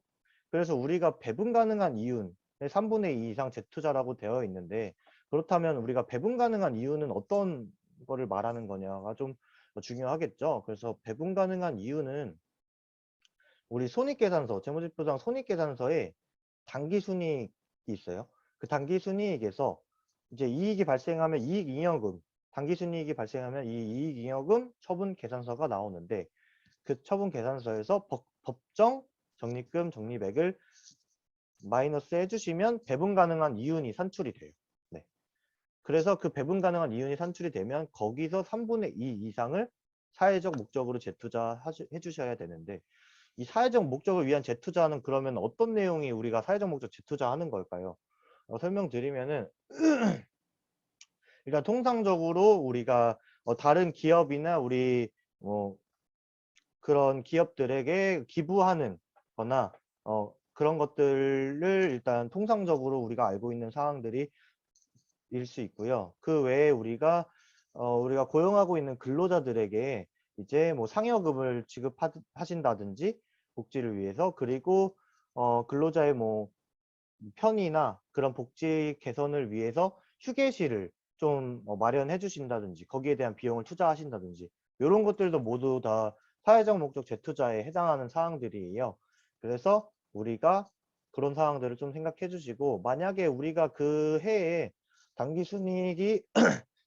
A: 그래서 우리가 배분 가능한 이윤의 3분의 2 이상 재투자라고 되어 있는데 그렇다면 우리가 배분 가능한 이유는 어떤 거를 말하는 거냐가 좀 중요하겠죠. 그래서 배분 가능한 이유는 우리 손익계산서, 재무제표상 손익계산서에 당기순이익이 있어요. 그 당기순이익에서 이제 이익이 발생하면 이익잉여금, 당기순이익이 발생하면 이 이익잉여금 처분계산서가 나오는데 그 처분계산서에서 법정 적립금 적립액을 마이너스 해주시면 배분 가능한 이윤이 산출이 돼요. 네. 그래서 그 배분 가능한 이윤이 산출이 되면 거기서 3분의 2 이상을 사회적 목적으로 재투자해 주셔야 되는데 이 사회적 목적을 위한 재투자는 그러면 어떤 내용이 우리가 사회적 목적 재투자하는 걸까요? 설명드리면은 일단 통상적으로 우리가 다른 기업이나 우리 그런 기업들에게 기부하는 거나 그런 것들을 일단 통상적으로 우리가 알고 있는 사항들이 일 수 있고요. 그 외에 우리가 고용하고 있는 근로자들에게 이제 뭐 상여금을 지급하신다든지 복지를 위해서 그리고 근로자의 뭐 편의나 그런 복지 개선을 위해서 휴게실을 좀 마련해 주신다든지 거기에 대한 비용을 투자하신다든지 이런 것들도 모두 다 사회적 목적 재투자에 해당하는 사항들이에요. 그래서 우리가 그런 사항들을 좀 생각해 주시고 만약에 우리가 그 해에 당기 순이익이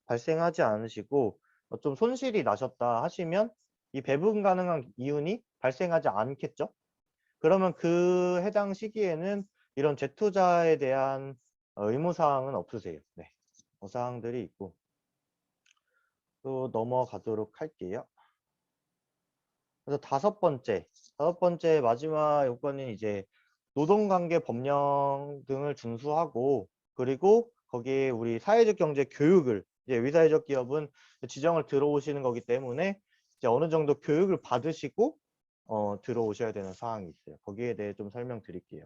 A: 발생하지 않으시고 좀 손실이 나셨다 하시면 이 배분 가능한 이윤이 발생하지 않겠죠? 그러면 그 해당 시기에는 이런 재투자에 대한 의무사항은 없으세요. 네. 그 사항들이 있고 또 넘어가도록 할게요. 그래서 다섯 번째 마지막 요건은 이제 노동관계 법령 등을 준수하고 그리고 거기에 우리 사회적 경제 교육을 이제 위사회적 기업은 지정을 들어오시는 거기 때문에 이제 어느 정도 교육을 받으시고 들어오셔야 되는 사항이 있어요. 거기에 대해 좀 설명드릴게요.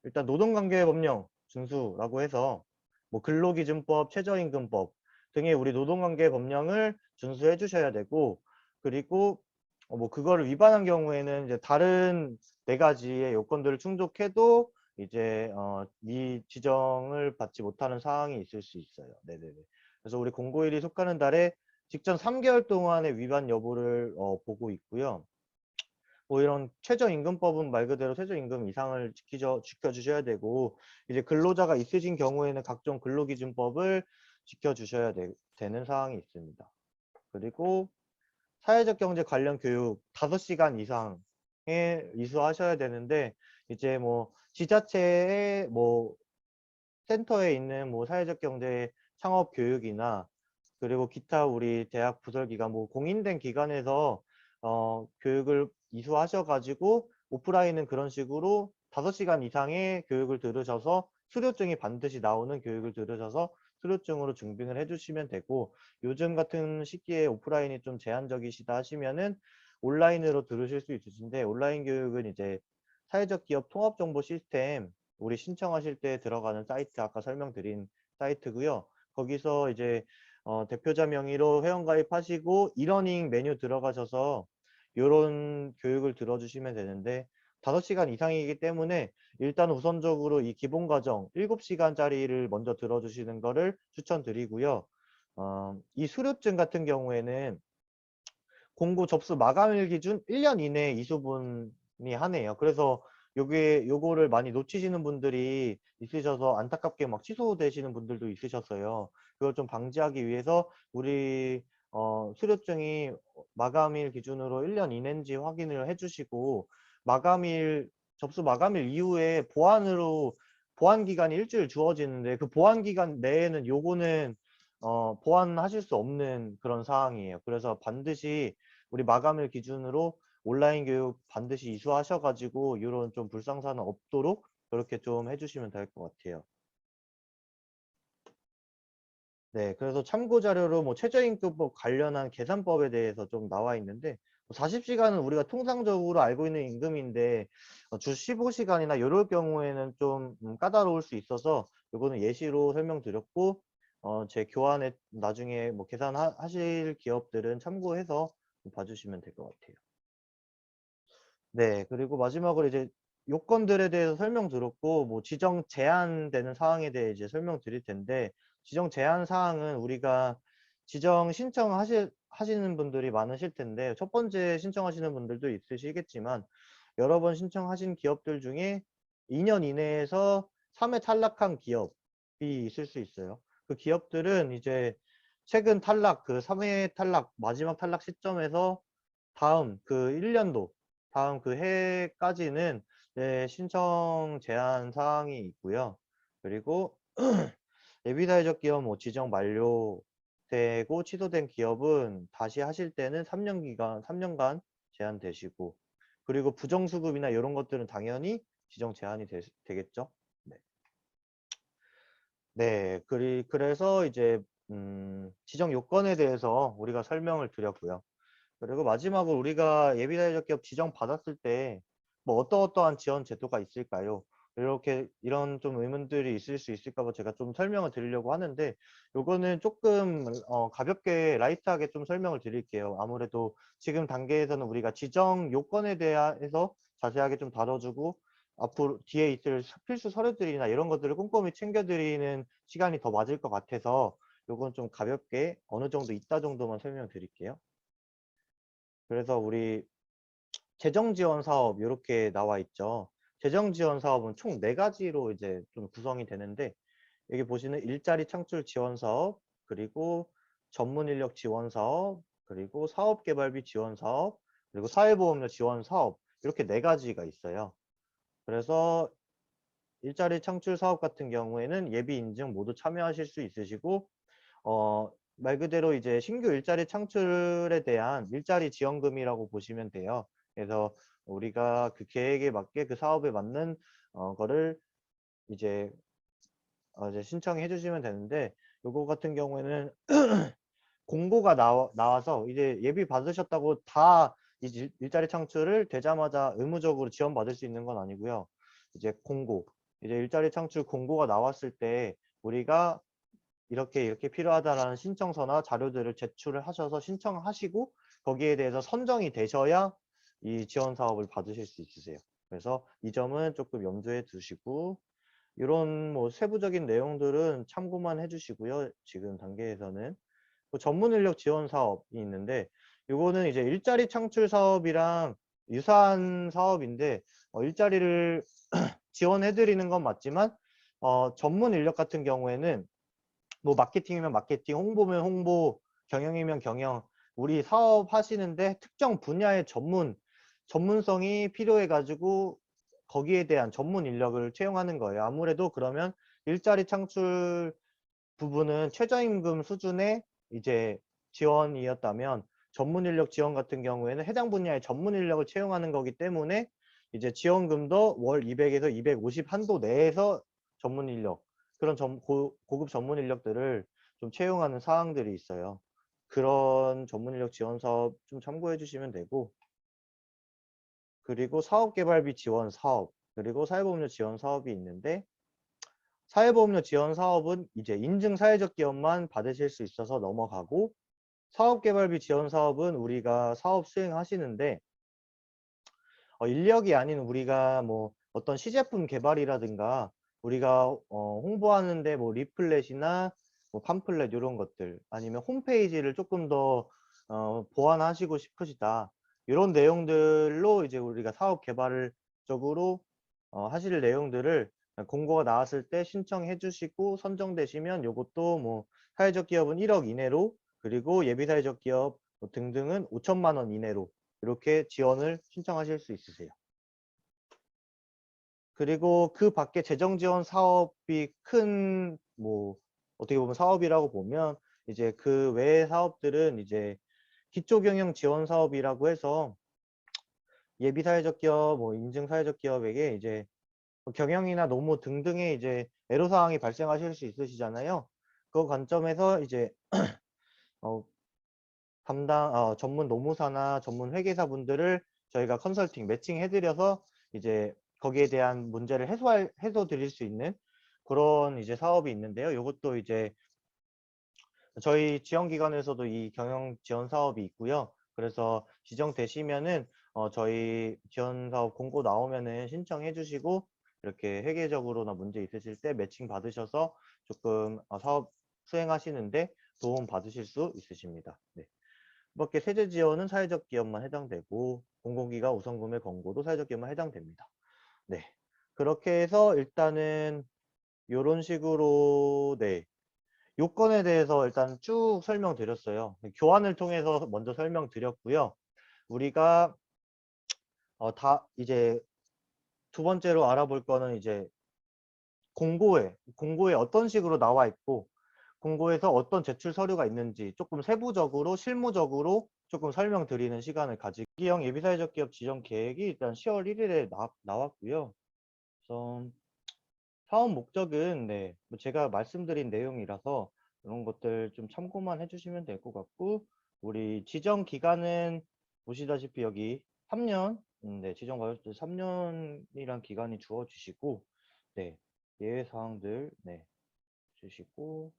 A: 일단 노동관계 법령 준수라고 해서 뭐 근로기준법, 최저임금법 등의 우리 노동관계 법령을 준수해 주셔야 되고 그리고 뭐 그거를 위반한 경우에는 이제 다른 네 가지의 요건들을 충족해도 이제 이 지정을 받지 못하는 사항이 있을 수 있어요. 네네네. 그래서 우리 공고일이 속하는 달에 직전 3개월 동안의 위반 여부를 보고 있고요. 뭐 이런 최저임금법은 말 그대로 최저임금 이상을 지켜주셔야 되고 이제 근로자가 있으신 경우에는 각종 근로기준법을 지켜주셔야 되는 사항이 있습니다. 그리고 사회적 경제 관련 교육 5시간 이상에 이수하셔야 되는데, 이제 뭐 지자체의 뭐 센터에 있는 뭐 사회적 경제 창업 교육이나, 그리고 기타 우리 대학 부설기관 뭐 공인된 기관에서 교육을 이수하셔 가지고 오프라인은 그런 식으로 5시간 이상의 교육을 들으셔서 수료증이 반드시 나오는 교육을 들으셔서 수료증으로 증빙을 해 주시면 되고, 요즘 같은 시기에 오프라인이 좀 제한적이시다 하시면은 온라인으로 들으실 수 있으신데, 온라인 교육은 이제 사회적 기업 통합 정보 시스템 우리 신청하실 때 들어가는 사이트, 아까 설명드린 사이트고요. 거기서 이제 대표자 명의로 회원가입하시고 이러닝 메뉴 들어가셔서 요런 교육을 들어주시면 되는데, 5시간 이상이기 때문에 일단 우선적으로 이 기본 과정 7시간짜리를 먼저 들어주시는 거를 추천드리고요. 이 수료증 같은 경우에는 공고 접수 마감일 기준 1년 이내에 이수분이 하네요. 그래서 요거를 많이 놓치시는 분들이 있으셔서 안타깝게 막 취소되시는 분들도 있으셨어요. 그걸 좀 방지하기 위해서 우리 수료증이 마감일 기준으로 1년 이내인지 확인을 해주시고, 접수 마감일 이후에 보완 기간이 일주일 주어지는데, 그 보완 기간 내에는 요거는 보완하실 수 없는 그런 사항이에요. 그래서 반드시 우리 마감일 기준으로 온라인 교육 반드시 이수하셔가지고 이런 좀 불상사는 없도록 그렇게 좀 해주시면 될 것 같아요. 네, 그래서 참고 자료로 뭐 최저임금법 관련한 계산법에 대해서 좀 나와 있는데, 40시간은 우리가 통상적으로 알고 있는 임금인데 주 15시간이나 이럴 경우에는 좀 까다로울 수 있어서 이거는 예시로 설명드렸고, 제 교환에 나중에 뭐 계산하실 기업들은 참고해서 봐주시면 될 것 같아요. 네, 그리고 마지막으로 이제 요건들에 대해서 설명드렸고, 뭐 지정 제한되는 사항에 대해 이제 설명드릴 텐데, 지정 제한 사항은 우리가 지정 하시는 분들이 많으실 텐데, 첫 번째 신청하시는 분들도 있으시겠지만 여러 번 신청하신 기업들 중에 2년 이내에서 3회 탈락한 기업이 있을 수 있어요. 그 기업들은 이제 최근 탈락, 그 3회 탈락, 마지막 탈락 시점에서 다음 그 1년도, 다음 그 해까지는 신청 제한 사항이 있고요. 그리고 예비사회적 기업 뭐 지정 만료되고 취소된 기업은 다시 하실 때는 3년간 제한되시고, 그리고 부정수급이나 이런 것들은 당연히 지정 제한이 되겠죠. 네. 네, 그래서 이제 지정 요건에 대해서 우리가 설명을 드렸고요. 그리고 마지막으로 우리가 예비사회적 기업 지정 받았을 때 뭐 어떠한 지원 제도가 있을까요? 이런 좀 의문들이 있을 수 있을까 봐 제가 좀 설명을 드리려고 하는데, 요거는 조금 가볍게 라이트하게 좀 설명을 드릴게요. 아무래도 지금 단계에서는 우리가 지정 요건에 대해서 자세하게 좀 다뤄주고, 앞으로 뒤에 있을 필수 서류들이나 이런 것들을 꼼꼼히 챙겨드리는 시간이 더 맞을 것 같아서 요건 좀 가볍게 어느 정도 있다 정도만 설명드릴게요. 그래서 우리 재정지원 사업 이렇게 나와 있죠. 재정지원 사업은 총 4가지로 이제 좀 구성이 되는데, 여기 보시는 일자리 창출 지원 사업, 그리고 전문 인력 지원 사업, 그리고 사업개발비 지원 사업, 그리고 사회보험료 지원 사업, 이렇게 4가지가 있어요. 그래서 일자리 창출 사업 같은 경우에는 예비 인증 모두 참여하실 수 있으시고, 말 그대로 이제 신규 일자리 창출에 대한 일자리 지원금이라고 보시면 돼요. 그래서 우리가 그 계획에 맞게 그 사업에 맞는 거를 이제 이제 신청해 주시면 되는데, 요거 같은 경우에는 공고가 나와서 이제 예비 받으셨다고 다 일자리 창출을 되자마자 의무적으로 지원받을 수 있는 건 아니고요. 이제 이제 일자리 창출 공고가 나왔을 때 우리가 이렇게 필요하다라는 신청서나 자료들을 제출을 하셔서 신청하시고, 거기에 대해서 선정이 되셔야 이 지원 사업을 받으실 수 있으세요. 그래서 이 점은 조금 염두에 두시고, 이런 뭐 세부적인 내용들은 참고만 해주시고요. 지금 단계에서는 전문 인력 지원 사업이 있는데, 이거는 이제 일자리 창출 사업이랑 유사한 사업인데, 일자리를 지원해 드리는 건 맞지만 전문 인력 같은 경우에는 뭐 마케팅이면 마케팅, 홍보면 홍보, 경영이면 경영. 우리 사업 하시는데 특정 분야의 전문성이 필요해 가지고 거기에 대한 전문 인력을 채용하는 거예요. 아무래도 그러면 일자리 창출 부분은 최저임금 수준의 이제 지원이었다면 전문 인력 지원 같은 경우에는 해당 분야의 전문 인력을 채용하는 거기 때문에 이제 지원금도 월 200에서 250 한도 내에서 전문 인력, 그런 고급 전문 인력들을 좀 채용하는 사항들이 있어요. 그런 전문 인력 지원 사업 좀 참고해 주시면 되고, 그리고 사업개발비 지원 사업, 그리고 사회보험료 지원 사업이 있는데, 사회보험료 지원 사업은 이제 인증 사회적 기업만 받으실 수 있어서 넘어가고, 사업개발비 지원 사업은 우리가 사업 수행하시는데 인력이 아닌 우리가 뭐 어떤 시제품 개발이라든가 우리가 홍보하는데 뭐 리플렛이나 뭐 팜플렛 이런 것들, 아니면 홈페이지를 조금 더 보완하시고 싶으시다, 이런 내용들로 이제 우리가 사업 개발을 적으로 하실 내용들을 공고가 나왔을 때 신청해 주시고 선정되시면 요것도 뭐 사회적 기업은 1억 이내로, 그리고 예비 사회적 기업 뭐 등등은 5천만 원 이내로 이렇게 지원을 신청하실 수 있으세요. 그리고 그 밖에 재정 지원 사업이 큰 뭐 어떻게 보면 사업이라고 보면 이제 그 외의 사업들은 이제 기초경영 지원 사업이라고 해서 예비 사회적 기업, 뭐 인증 사회적 기업에게 이제 경영이나 노무 등등의 이제 애로사항이 발생하실 수 있으시잖아요. 그 관점에서 이제 어, 전문 노무사나 전문 회계사 분들을 저희가 컨설팅 매칭 해드려서 이제 거기에 대한 문제를 해소 드릴 수 있는 그런 이제 사업이 있는데요. 이것도 이제 저희 지원기관에서도 이 경영 지원 사업이 있고요. 그래서 지정되시면은 저희 지원 사업 공고 나오면은 신청해 주시고, 이렇게 회계적으로나 문제 있으실 때 매칭 받으셔서 조금 사업 수행하시는데 도움 받으실 수 있으십니다. 네. 그밖에 세제 지원은 사회적 기업만 해당되고, 공공기관 우선구매 권고도 사회적 기업만 해당됩니다. 네. 그렇게 해서 일단은 이런 식으로, 네, 요건에 대해서 일단 쭉 설명드렸어요. 교환을 통해서 먼저 설명드렸고요. 우리가 다 이제 두 번째로 알아볼 거는 이제 공고에 어떤 식으로 나와 있고, 공고에서 어떤 제출 서류가 있는지 조금 세부적으로 실무적으로 조금 설명드리는 시간을 가지고, 기형 예비사회적 기업 지정 계획이 일단 10월 1일에 나왔고요. 그래서 사업 목적은, 네, 뭐 제가 말씀드린 내용이라서 이런 것들 좀 참고만 해주시면 될 것 같고, 우리 지정 기간은 보시다시피 여기 3년, 네, 지정 받을 때 3년이란 기간이 주어지시고, 네, 예외 사항들, 네, 주시고,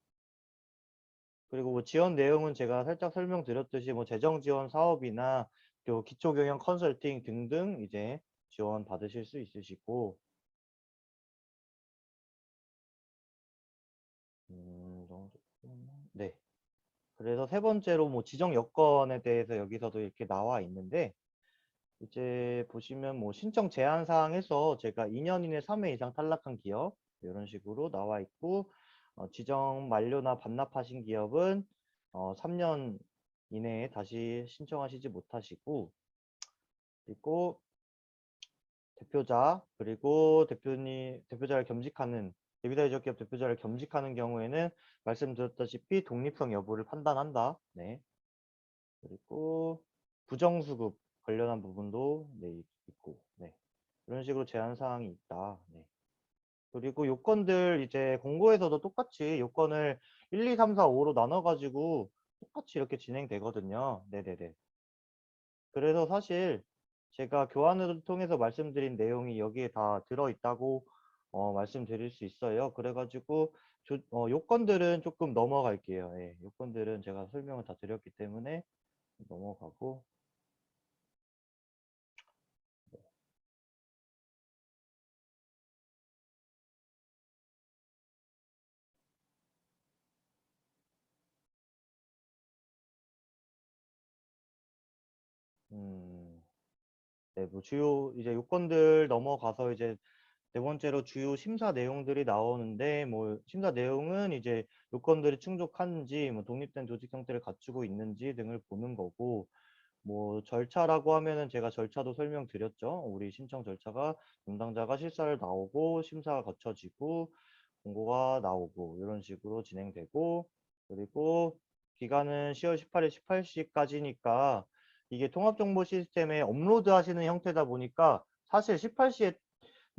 A: 그리고 뭐 지원 내용은 제가 살짝 설명드렸듯이 뭐 재정 지원 사업이나 또 기초 경영 컨설팅 등등 이제 지원 받으실 수 있으시고, 네. 그래서 세 번째로 뭐 지정 여건에 대해서 여기서도 이렇게 나와 있는데, 이제 보시면 뭐 신청 제한 사항에서 제가 2년 이내 3회 이상 탈락한 기업 이런 식으로 나와 있고, 지정 만료나 반납하신 기업은 3년 이내에 다시 신청하시지 못하시고, 그리고 대표자, 그리고 대표자를 겸직하는, 예비사회적 기업 대표자를 겸직하는 경우에는 말씀드렸다시피 독립성 여부를 판단한다. 네. 그리고 부정수급 관련한 부분도 네, 있고, 네. 이런 식으로 제한 사항이 있다. 네. 그리고 요건들 이제 공고에서도 똑같이 요건을 1, 2, 3, 4, 5로 나눠가지고 똑같이 이렇게 진행되거든요. 네네네. 그래서 사실 제가 교환을 통해서 말씀드린 내용이 여기에 다 들어있다고 말씀드릴 수 있어요. 그래가지고 요건들은 조금 넘어갈게요. 예, 요건들은 제가 설명을 다 드렸기 때문에 넘어가고, 네, 뭐 주요 이제 요건들 넘어가서 이제 네 번째로 주요 심사 내용들이 나오는데 뭐 심사 내용은 이제 요건들이 충족하는지 뭐 독립된 조직 형태를 갖추고 있는지 등을 보는 거고 뭐 절차라고 하면은 제가 절차도 설명드렸죠. 우리 신청 절차가 담당자가 실사를 나오고 심사가 거쳐지고 공고가 나오고 이런 식으로 진행되고 그리고 기간은 10월 18일 18시까지니까 이게 통합정보 시스템에 업로드 하시는 형태다 보니까 사실 18시에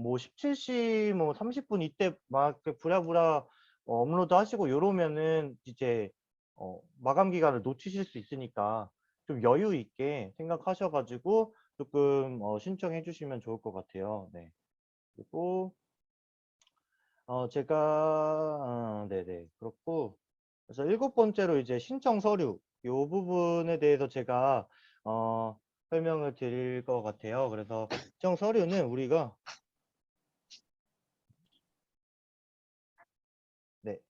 A: 뭐 17시 뭐 30분 이때 막 이렇게 부랴부랴 업로드 하시고 요러면은 이제 마감 기간을 놓치실 수 있으니까 좀 여유 있게 생각하셔 가지고 조금 신청해 주시면 좋을 것 같아요. 네. 그리고 제가 네네. 그렇고 그래서 일곱 번째로 이제 신청 서류 요 부분에 대해서 제가 설명을 드릴 것 같아요. 그래서 신청 서류는 우리가 네.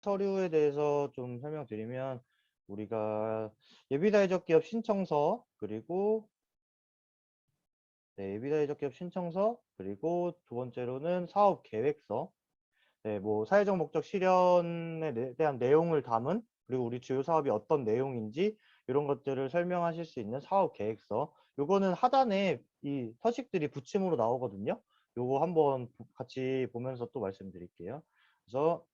A: 서류에 대해서 좀 설명드리면 우리가 예비사회적 기업 신청서 그리고 네, 예비사회적 기업 신청서 그리고 두 번째로는 사업 계획서 네, 뭐 사회적 목적 실현에 대한 내용을 담은 그리고 우리 주요 사업이 어떤 내용인지 이런 것들을 설명하실 수 있는 사업 계획서 요거는 하단에 이 서식들이 붙임으로 나오거든요. 요거 한번 같이 보면서 또 말씀드릴게요. 그래서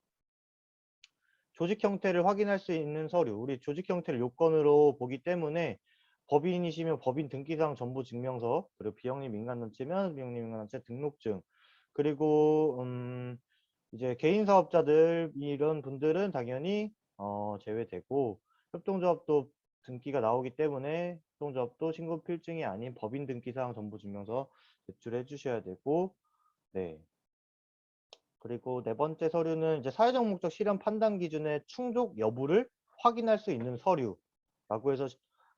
A: 조직 형태를 확인할 수 있는 서류, 우리 조직 형태를 요건으로 보기 때문에 법인이시면 법인 등기사항 전부 증명서, 그리고 비영리 민간단체면 비영리 민간단체 등록증, 그리고 이제 개인 사업자들 이런 분들은 당연히 제외되고 협동조합도 등기가 나오기 때문에 협동조합도 신고 필증이 아닌 법인 등기사항 전부 증명서 제출해 주셔야 되고 네. 그리고 네 번째 서류는 이제 사회적 목적 실현 판단 기준의 충족 여부를 확인할 수 있는 서류라고 해서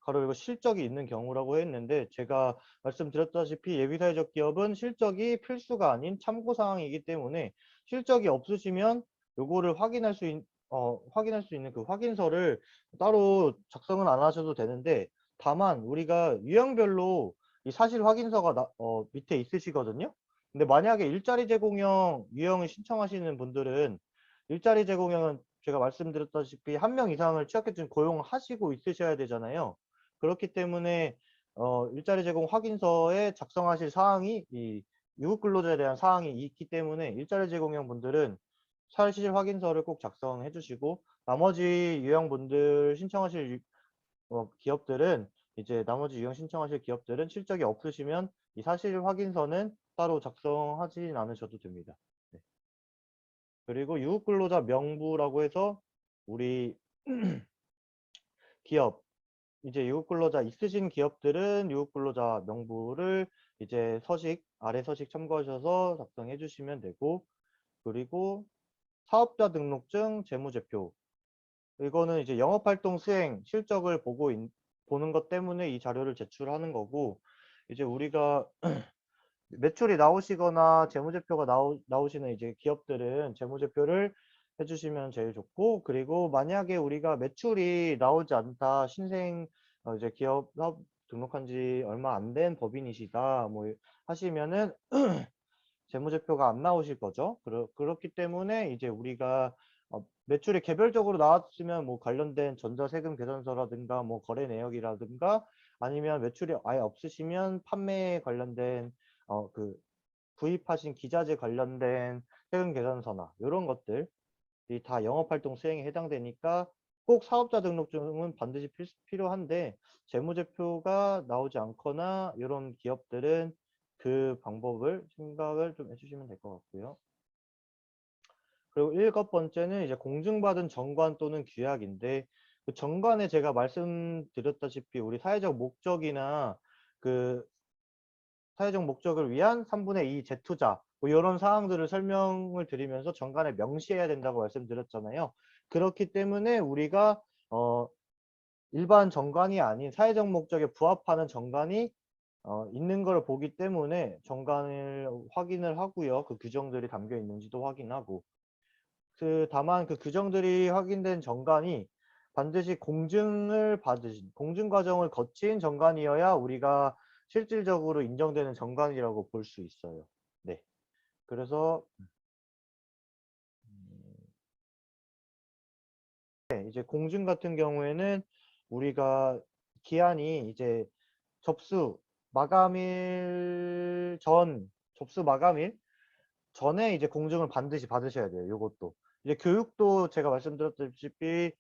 A: 가로 열고 실적이 있는 경우라고 했는데 제가 말씀드렸다시피 예비사회적 기업은 실적이 필수가 아닌 참고 사항이기 때문에 실적이 없으시면 요거를 확인할 수 있는 그 확인서를 따로 작성은 안 하셔도 되는데 다만 우리가 유형별로 이 사실 확인서가 밑에 있으시거든요. 근데 만약에 일자리 제공형 유형을 신청하시는 분들은 일자리 제공형은 제가 말씀드렸다시피 한 명 이상을 취약계층 고용하시고 있으셔야 되잖아요. 그렇기 때문에 일자리 제공 확인서에 작성하실 사항이 이 유급 근로자에 대한 사항이 있기 때문에 일자리 제공형 분들은 사실 확인서를 꼭 작성해 주시고 나머지 유형분들 신청하실 기업들은 이제 나머지 유형 신청하실 기업들은 실적이 없으시면 이 사실 확인서는 따로 작성하진 않으셔도 됩니다. 네. 그리고 유급근로자 명부라고 해서 우리 기업 이제 유급근로자 있으신 기업들은 유급근로자 명부를 이제 서식 아래 서식 참고하셔서 작성해 주시면 되고 그리고 사업자 등록증 재무제표 이거는 이제 영업활동 수행 실적을 보는 것 때문에 이 자료를 제출하는 거고 이제 우리가 매출이 나오시거나 재무제표가 나오시는 이제 기업들은 재무제표를 해주시면 제일 좋고 그리고 만약에 우리가 매출이 나오지 않다 신생 이제 기업 사업 등록한 지 얼마 안 된 법인이시다 뭐 하시면은 재무제표가 안 나오실 거죠. 그렇기 때문에 이제 우리가 매출이 개별적으로 나왔으면 뭐 관련된 전자세금 계산서라든가 뭐 거래 내역이라든가 아니면 매출이 아예 없으시면 판매에 관련된 그 구입하신 기자재 관련된 세금 계산서나 이런 것들이 다 영업활동 수행에 해당되니까 꼭 사업자 등록증은 반드시 필요한데 재무제표가 나오지 않거나 이런 기업들은 그 방법을 생각을 좀 해주시면 될 것 같고요. 그리고 일곱 번째는 이제 공증받은 정관 또는 규약인데 그 정관에 제가 말씀드렸다시피 우리 사회적 목적이나 그 사회적 목적을 위한 3분의 2 재투자 뭐 이런 사항들을 설명을 드리면서 정관에 명시해야 된다고 말씀드렸잖아요. 그렇기 때문에 우리가 일반 정관이 아닌 사회적 목적에 부합하는 정관이 있는 걸 보기 때문에 정관을 확인을 하고요. 그 규정들이 담겨 있는지도 확인하고 다만 그 규정들이 확인된 정관이 반드시 공증을 받으신 공증 과정을 거친 정관이어야 우리가 실질적으로 인정되는 정관이라고 볼 수 있어요. 네. 그래서 이제 공증 같은 경우에는 우리가 기한이 이제 접수 마감일 접수 마감일 전에 이제 공증을 반드시 받으셔야 돼요. 요것도. 이제 교육도 제가 말씀드렸다시피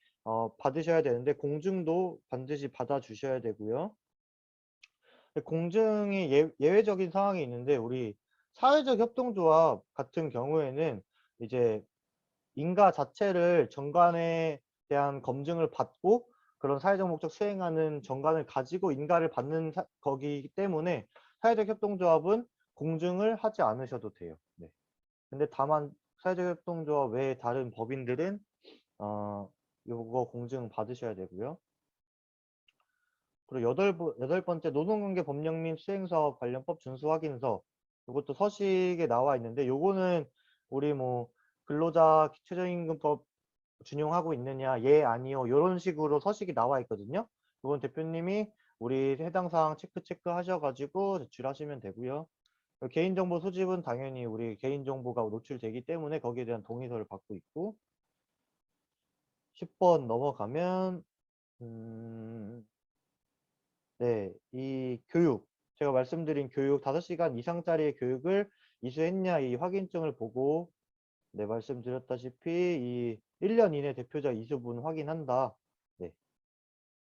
A: 받으셔야 되는데 공증도 반드시 받아 주셔야 되고요. 공증이 예외적인 상황이 있는데 우리 사회적 협동조합 같은 경우에는 이제 인가 자체를 정관에 대한 검증을 받고 그런 사회적 목적 수행하는 정관을 가지고 인가를 받는 거기이기 때문에 사회적 협동조합은 공증을 하지 않으셔도 돼요. 네. 근데 다만 사회적 협동조합 외에 다른 법인들은 요거 공증 받으셔야 되고요. 그리고 여덟 번째 노동관계 법령 및 수행사업 관련법 준수 확인서. 이것도 서식에 나와 있는데 요거는 우리 뭐 근로자 최저임금법 준용하고 있느냐 예 아니요 이런 식으로 서식이 나와 있거든요. 이건 대표님이 우리 해당 사항 체크하셔가지고 제출하시면 되고요. 개인정보 수집은 당연히 우리 개인정보가 노출되기 때문에 거기에 대한 동의서를 받고 있고 10번 넘어가면 네, 이 교육 제가 말씀드린 교육 5시간 이상짜리의 교육을 이수했냐 이 확인증을 보고 네, 말씀드렸다시피 이 1년 이내 대표자 이수분 확인한다. 네.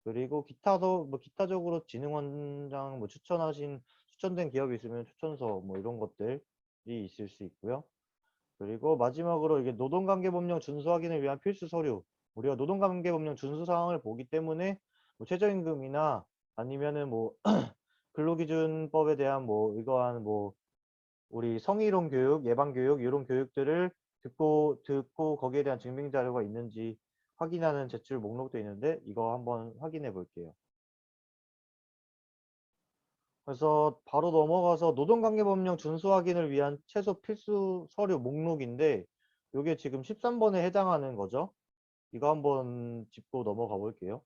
A: 그리고 기타적으로 진흥원장 추천된 기업이 있으면 추천서 뭐 이런 것들이 있을 수 있고요. 그리고 마지막으로 이게 노동관계법령 준수 확인을 위한 필수 서류. 우리가 노동관계법령 준수 사항을 보기 때문에 뭐 최저임금이나 아니면은 뭐 근로기준법에 대한 뭐 이러한 뭐 우리 성희롱 교육, 예방 교육 이런 교육들을 듣고 거기에 대한 증빙 자료가 있는지 확인하는 제출 목록도 있는데 이거 한번 확인해 볼게요. 그래서 바로 넘어가서 노동관계법령 준수 확인을 위한 최소 필수 서류 목록인데 이게 지금 13번에 해당하는 거죠. 이거 한번 짚고 넘어가 볼게요.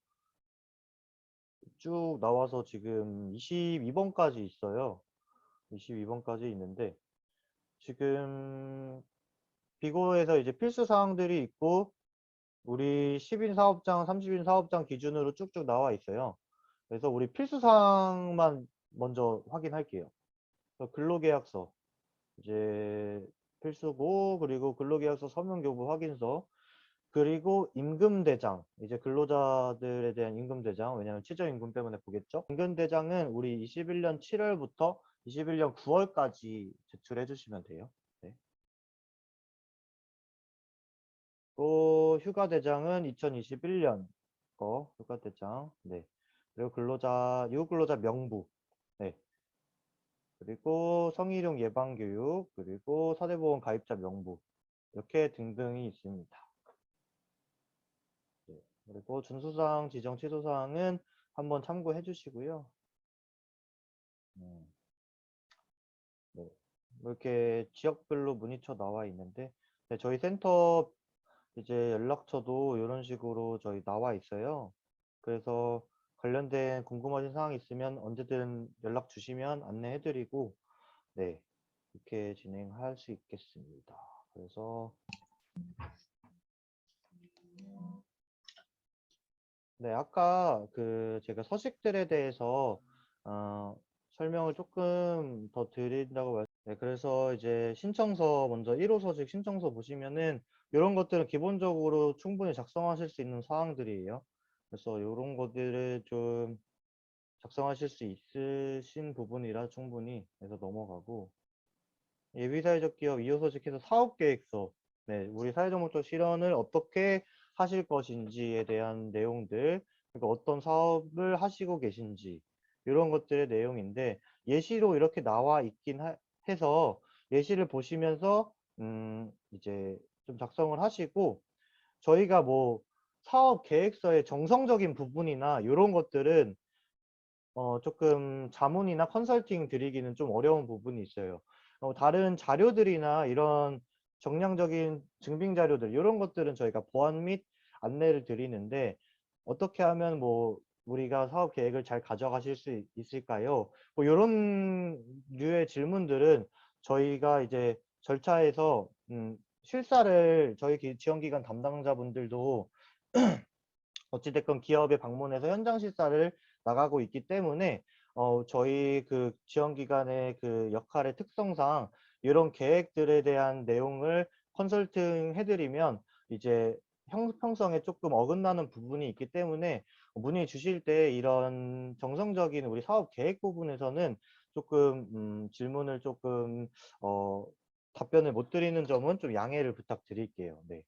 A: 쭉 나와서 지금 22번까지 있어요. 22번까지 있는데 지금 비고에서 이제 필수 사항들이 있고 우리 10인 사업장, 30인 사업장 기준으로 쭉쭉 나와 있어요. 그래서 우리 필수 사항만 먼저 확인할게요. 근로계약서 이제 필수고 그리고 근로계약서 서명교부 확인서 그리고 임금대장 이제 근로자들에 대한 임금대장 왜냐하면 최저임금 때문에 보겠죠. 임금대장은 우리 21년 7월부터 21년 9월까지 제출해 주시면 돼요. 네. 또 휴가대장은 2021년 거 휴가대장 네. 그리고 유급근로자 명부 네. 그리고 성희롱 예방교육 그리고 사대보험 가입자 명부 이렇게 등등이 있습니다. 네. 그리고 준수사항 지정 취소사항은 한번 참고해 주시고요. 네. 이렇게 지역별로 문의처 나와 있는데 네, 저희 센터 이제 연락처도 이런 식으로 저희 나와 있어요. 그래서 관련된 궁금하신 사항 있으면 언제든 연락 주시면 안내해 드리고 네. 이렇게 진행할 수 있겠습니다. 그래서 네, 아까 그 제가 서식들에 대해서 설명을 조금 더 드린다고 네, 그래서 이제 신청서 먼저 1호 서식 신청서 보시면은 이런 것들은 기본적으로 충분히 작성하실 수 있는 사항들이에요. 그래서 이런 것들을 좀 작성하실 수 있으신 부분이라 충분히 해서 넘어가고 예비사회적 기업 2호 서식해서 사업계획서 네, 우리 사회적 목적 실현을 어떻게 하실 것인지에 대한 내용들 그러니까 어떤 사업을 하시고 계신지 이런 것들의 내용인데 예시로 이렇게 나와 있긴 해서 예시를 보시면서 이제 좀 작성을 하시고 저희가 뭐 사업 계획서의 정성적인 부분이나 이런 것들은 조금 자문이나 컨설팅 드리기는 좀 어려운 부분이 있어요. 다른 자료들이나 이런 정량적인 증빙 자료들 이런 것들은 저희가 보완 및 안내를 드리는데 어떻게 하면 뭐 우리가 사업 계획을 잘 가져가실 수 있을까요? 뭐 이런 류의 질문들은 저희가 이제 절차에서 실사를 저희 지원기관 담당자분들도 어찌됐건 기업에 방문해서 현장 실사를 나가고 있기 때문에 저희 그 지원기관의 그 역할의 특성상 이런 계획들에 대한 내용을 컨설팅 해드리면 이제 형평성에 조금 어긋나는 부분이 있기 때문에 문의 주실 때 이런 정성적인 우리 사업 계획 부분에서는 조금 질문을 조금 어, 답변을 못 드리는 점은 좀 양해를 부탁드릴게요. 네.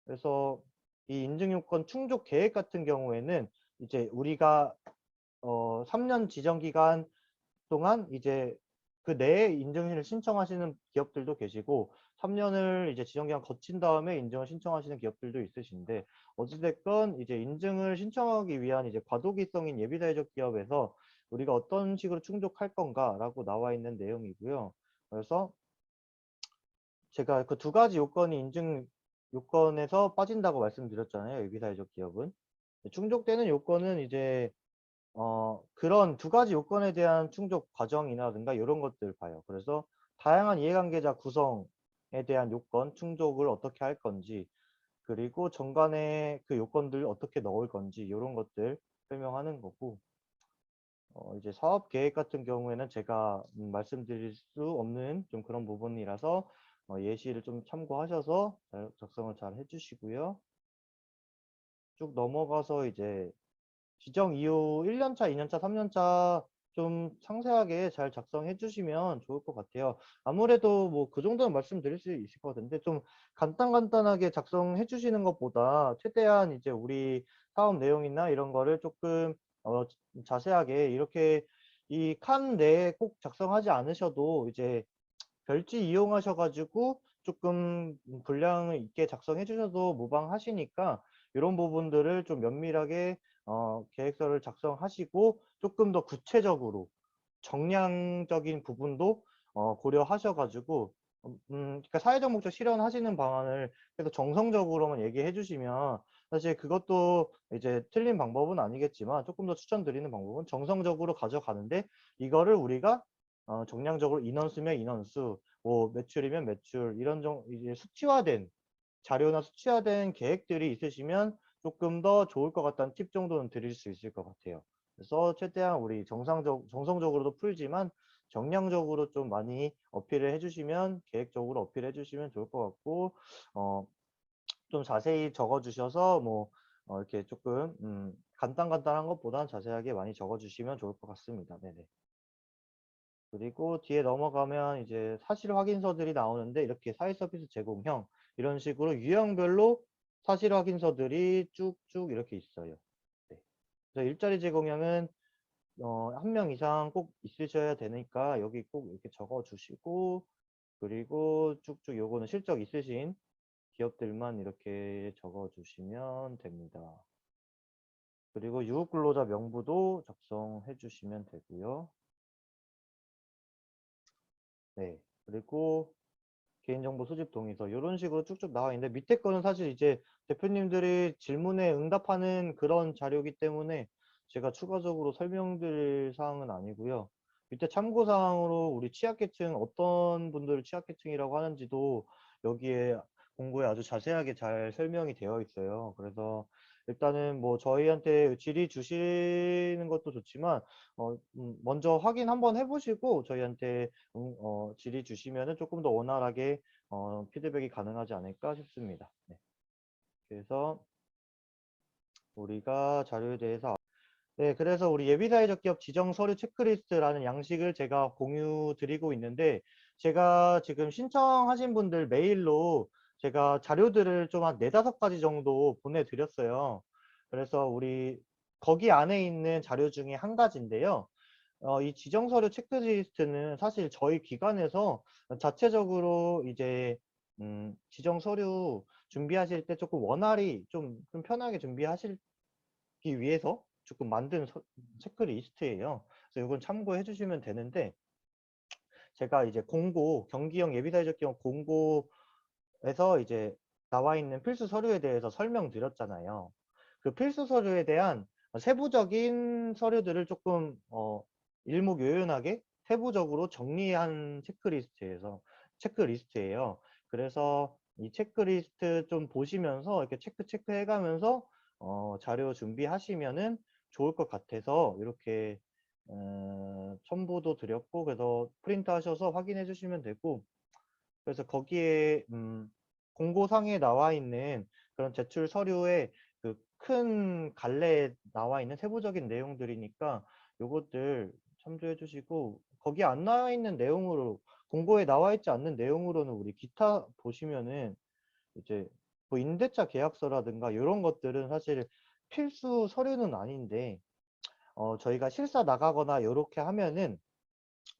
A: 그래서 이 인증요건 충족 계획 같은 경우에는 이제 우리가 3년 지정 기간 동안 이제 그 내에 인증을 신청하시는 기업들도 계시고 3년을 이제 지정 기간 거친 다음에 인증을 신청하시는 기업들도 있으신데 어찌됐건 이제 인증을 신청하기 위한 이제 과도기성인 예비사회적 기업에서 우리가 어떤 식으로 충족할 건가라고 나와 있는 내용이고요. 그래서 제가 그 두 가지 요건이 인증 요건에서 빠진다고 말씀드렸잖아요. 예비사회적 기업은. 충족되는 요건은 이제 그런 두 가지 요건에 대한 충족 과정이라든가 이런 것들 봐요. 그래서 다양한 이해관계자 구성에 대한 요건 충족을 어떻게 할 건지 그리고 정관에 그 요건들 어떻게 넣을 건지 이런 것들 설명하는 거고 이제 사업 계획 같은 경우에는 제가 말씀드릴 수 없는 좀 그런 부분이라서 예시를 좀 참고하셔서 작성을 잘 해주시고요. 쭉 넘어가서 이제 지정 이후 1년차, 2년차, 3년차 좀 상세하게 잘 작성해 주시면 좋을 것 같아요. 아무래도 뭐 그 정도는 말씀드릴 수 있을 것 같은데 좀 간단하게 작성해 주시는 것보다 최대한 이제 우리 사업 내용이나 이런 거를 조금 자세하게 이렇게 이 칸 내에 꼭 작성하지 않으셔도 이제 별지 이용하셔 가지고 조금 분량 있게 작성해 주셔도 무방하시니까 이런 부분들을 좀 면밀하게 계획서를 작성하시고 조금 더 구체적으로 정량적인 부분도 고려하셔 가지고 그러니까 사회적 목적 실현하시는 방안을 계속 정성적으로만 얘기해 주시면 사실 그것도 이제 틀린 방법은 아니겠지만 조금 더 추천드리는 방법은 정성적으로 가져가는데 이거를 우리가 정량적으로 인원수면 인원수, 뭐 매출이면 매출 이런 이제 수치화된 자료나 수치화된 계획들이 있으시면 조금 더 좋을 것 같다는 팁 정도는 드릴 수 있을 것 같아요. 그래서 최대한 우리 정성적으로도 풀지만 정량적으로 좀 많이 어필을 해주시면 계획적으로 어필해 주시면 좋을 것 같고 좀 자세히 적어 주셔서 뭐 이렇게 조금 간단한 것보단 자세하게 많이 적어 주시면 좋을 것 같습니다. 네네. 그리고 뒤에 넘어가면 이제 사실 확인서들이 나오는데 이렇게 사회 서비스 제공형 이런 식으로 유형별로 사실 확인서들이 쭉쭉 이렇게 있어요. 네. 그래서 일자리 제공형은 한 명 이상 꼭 있으셔야 되니까 여기 꼭 이렇게 적어 주시고 그리고 쭉쭉 요거는 실적 있으신 기업들만 이렇게 적어 주시면 됩니다. 그리고 유급근로자 명부도 작성해 주시면 되고요. 네. 그리고 개인정보 수집 동의서 이런 식으로 쭉쭉 나와 있는데 밑에 거는 사실 이제 대표님들이 질문에 응답하는 그런 자료이기 때문에 제가 추가적으로 설명드릴 사항은 아니고요. 밑에 참고사항으로 우리 취약계층 어떤 분들을 취약계층이라고 하는지도 여기에 공고에 아주 자세하게 잘 설명이 되어 있어요. 그래서 일단은 뭐 저희한테 질의 주시는 것도 좋지만 먼저 확인 한번 해보시고 저희한테 질의 주시면은 조금 더 원활하게 피드백이 가능하지 않을까 싶습니다. 네. 그래서 우리가 자료에 대해서 네, 그래서 우리 예비사회적 기업 지정 서류 체크리스트라는 양식을 제가 공유 드리고 있는데 제가 지금 신청하신 분들 메일로 제가 자료들을 좀 한 4~5가지 정도 보내드렸어요. 그래서 우리 거기 안에 있는 자료 중에 한 가지인데요. 이 지정 서류 체크리스트는 사실 저희 기관에서 자체적으로 이제 지정 서류 준비하실 때 조금 원활히 좀 편하게 준비하시기 위해서 조금 만든 체크리스트예요. 그래서 이건 참고해 주시면 되는데 제가 이제 공고 경기형 예비사회적 기업 공고에서 이제 나와 있는 필수 서류에 대해서 설명드렸잖아요. 그 필수 서류에 대한 세부적인 서류들을 조금 일목요연하게 세부적으로 정리한 체크리스트에서 체크리스트예요. 그래서 이 체크리스트 좀 보시면서 이렇게 체크해 가면서 자료 준비하시면은 좋을 것 같아서 이렇게 첨부도 드렸고, 그래서 프린트하셔서 확인해 주시면 되고, 그래서 거기에 공고상에 나와 있는 그런 제출 서류에 그 큰 갈래에 나와 있는 세부적인 내용들이니까 요것들 참조해 주시고, 거기 안 나와 있는 내용으로, 공고에 나와 있지 않는 내용으로는 우리 기타 보시면은 이제 뭐 임대차 계약서라든가 요런 것들은 사실 필수 서류는 아닌데, 저희가 실사 나가거나 요렇게 하면은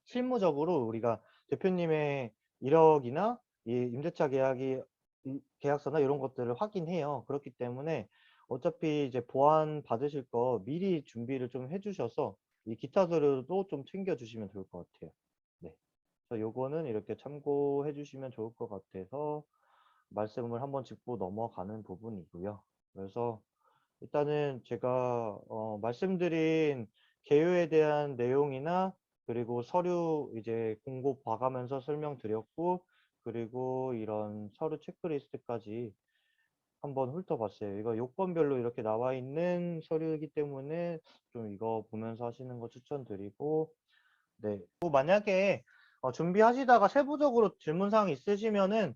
A: 실무적으로 우리가 대표님의 이력이나 이 임대차 계약서나 이런 것들을 확인해요. 그렇기 때문에 어차피 이제 보안 받으실 거 미리 준비를 좀 해주셔서 이 기타 서류도 좀 챙겨주시면 좋을 것 같아요. 네. 그래서 요거는 이렇게 참고해 주시면 좋을 것 같아서 말씀을 한번 짚고 넘어가는 부분이고요. 그래서 일단은 제가 말씀드린 개요에 대한 내용이나, 그리고 서류 이제 공고 봐가면서 설명드렸고, 그리고 이런 서류 체크리스트까지 한번 훑어봤어요. 이거 요건별로 이렇게 나와 있는 서류이기 때문에 좀 이거 보면서 하시는 거 추천드리고, 네. 또 만약에 준비하시다가 세부적으로 질문사항 있으시면은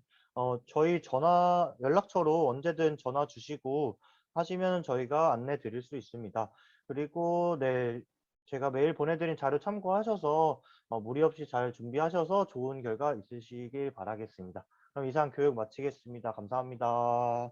A: 저희 전화 연락처로 언제든 전화 주시고 하시면 저희가 안내 드릴 수 있습니다. 그리고 네, 제가 메일 보내드린 자료 참고하셔서 무리 없이 잘 준비하셔서 좋은 결과 있으시길 바라겠습니다. 그럼 이상 교육 마치겠습니다. 감사합니다.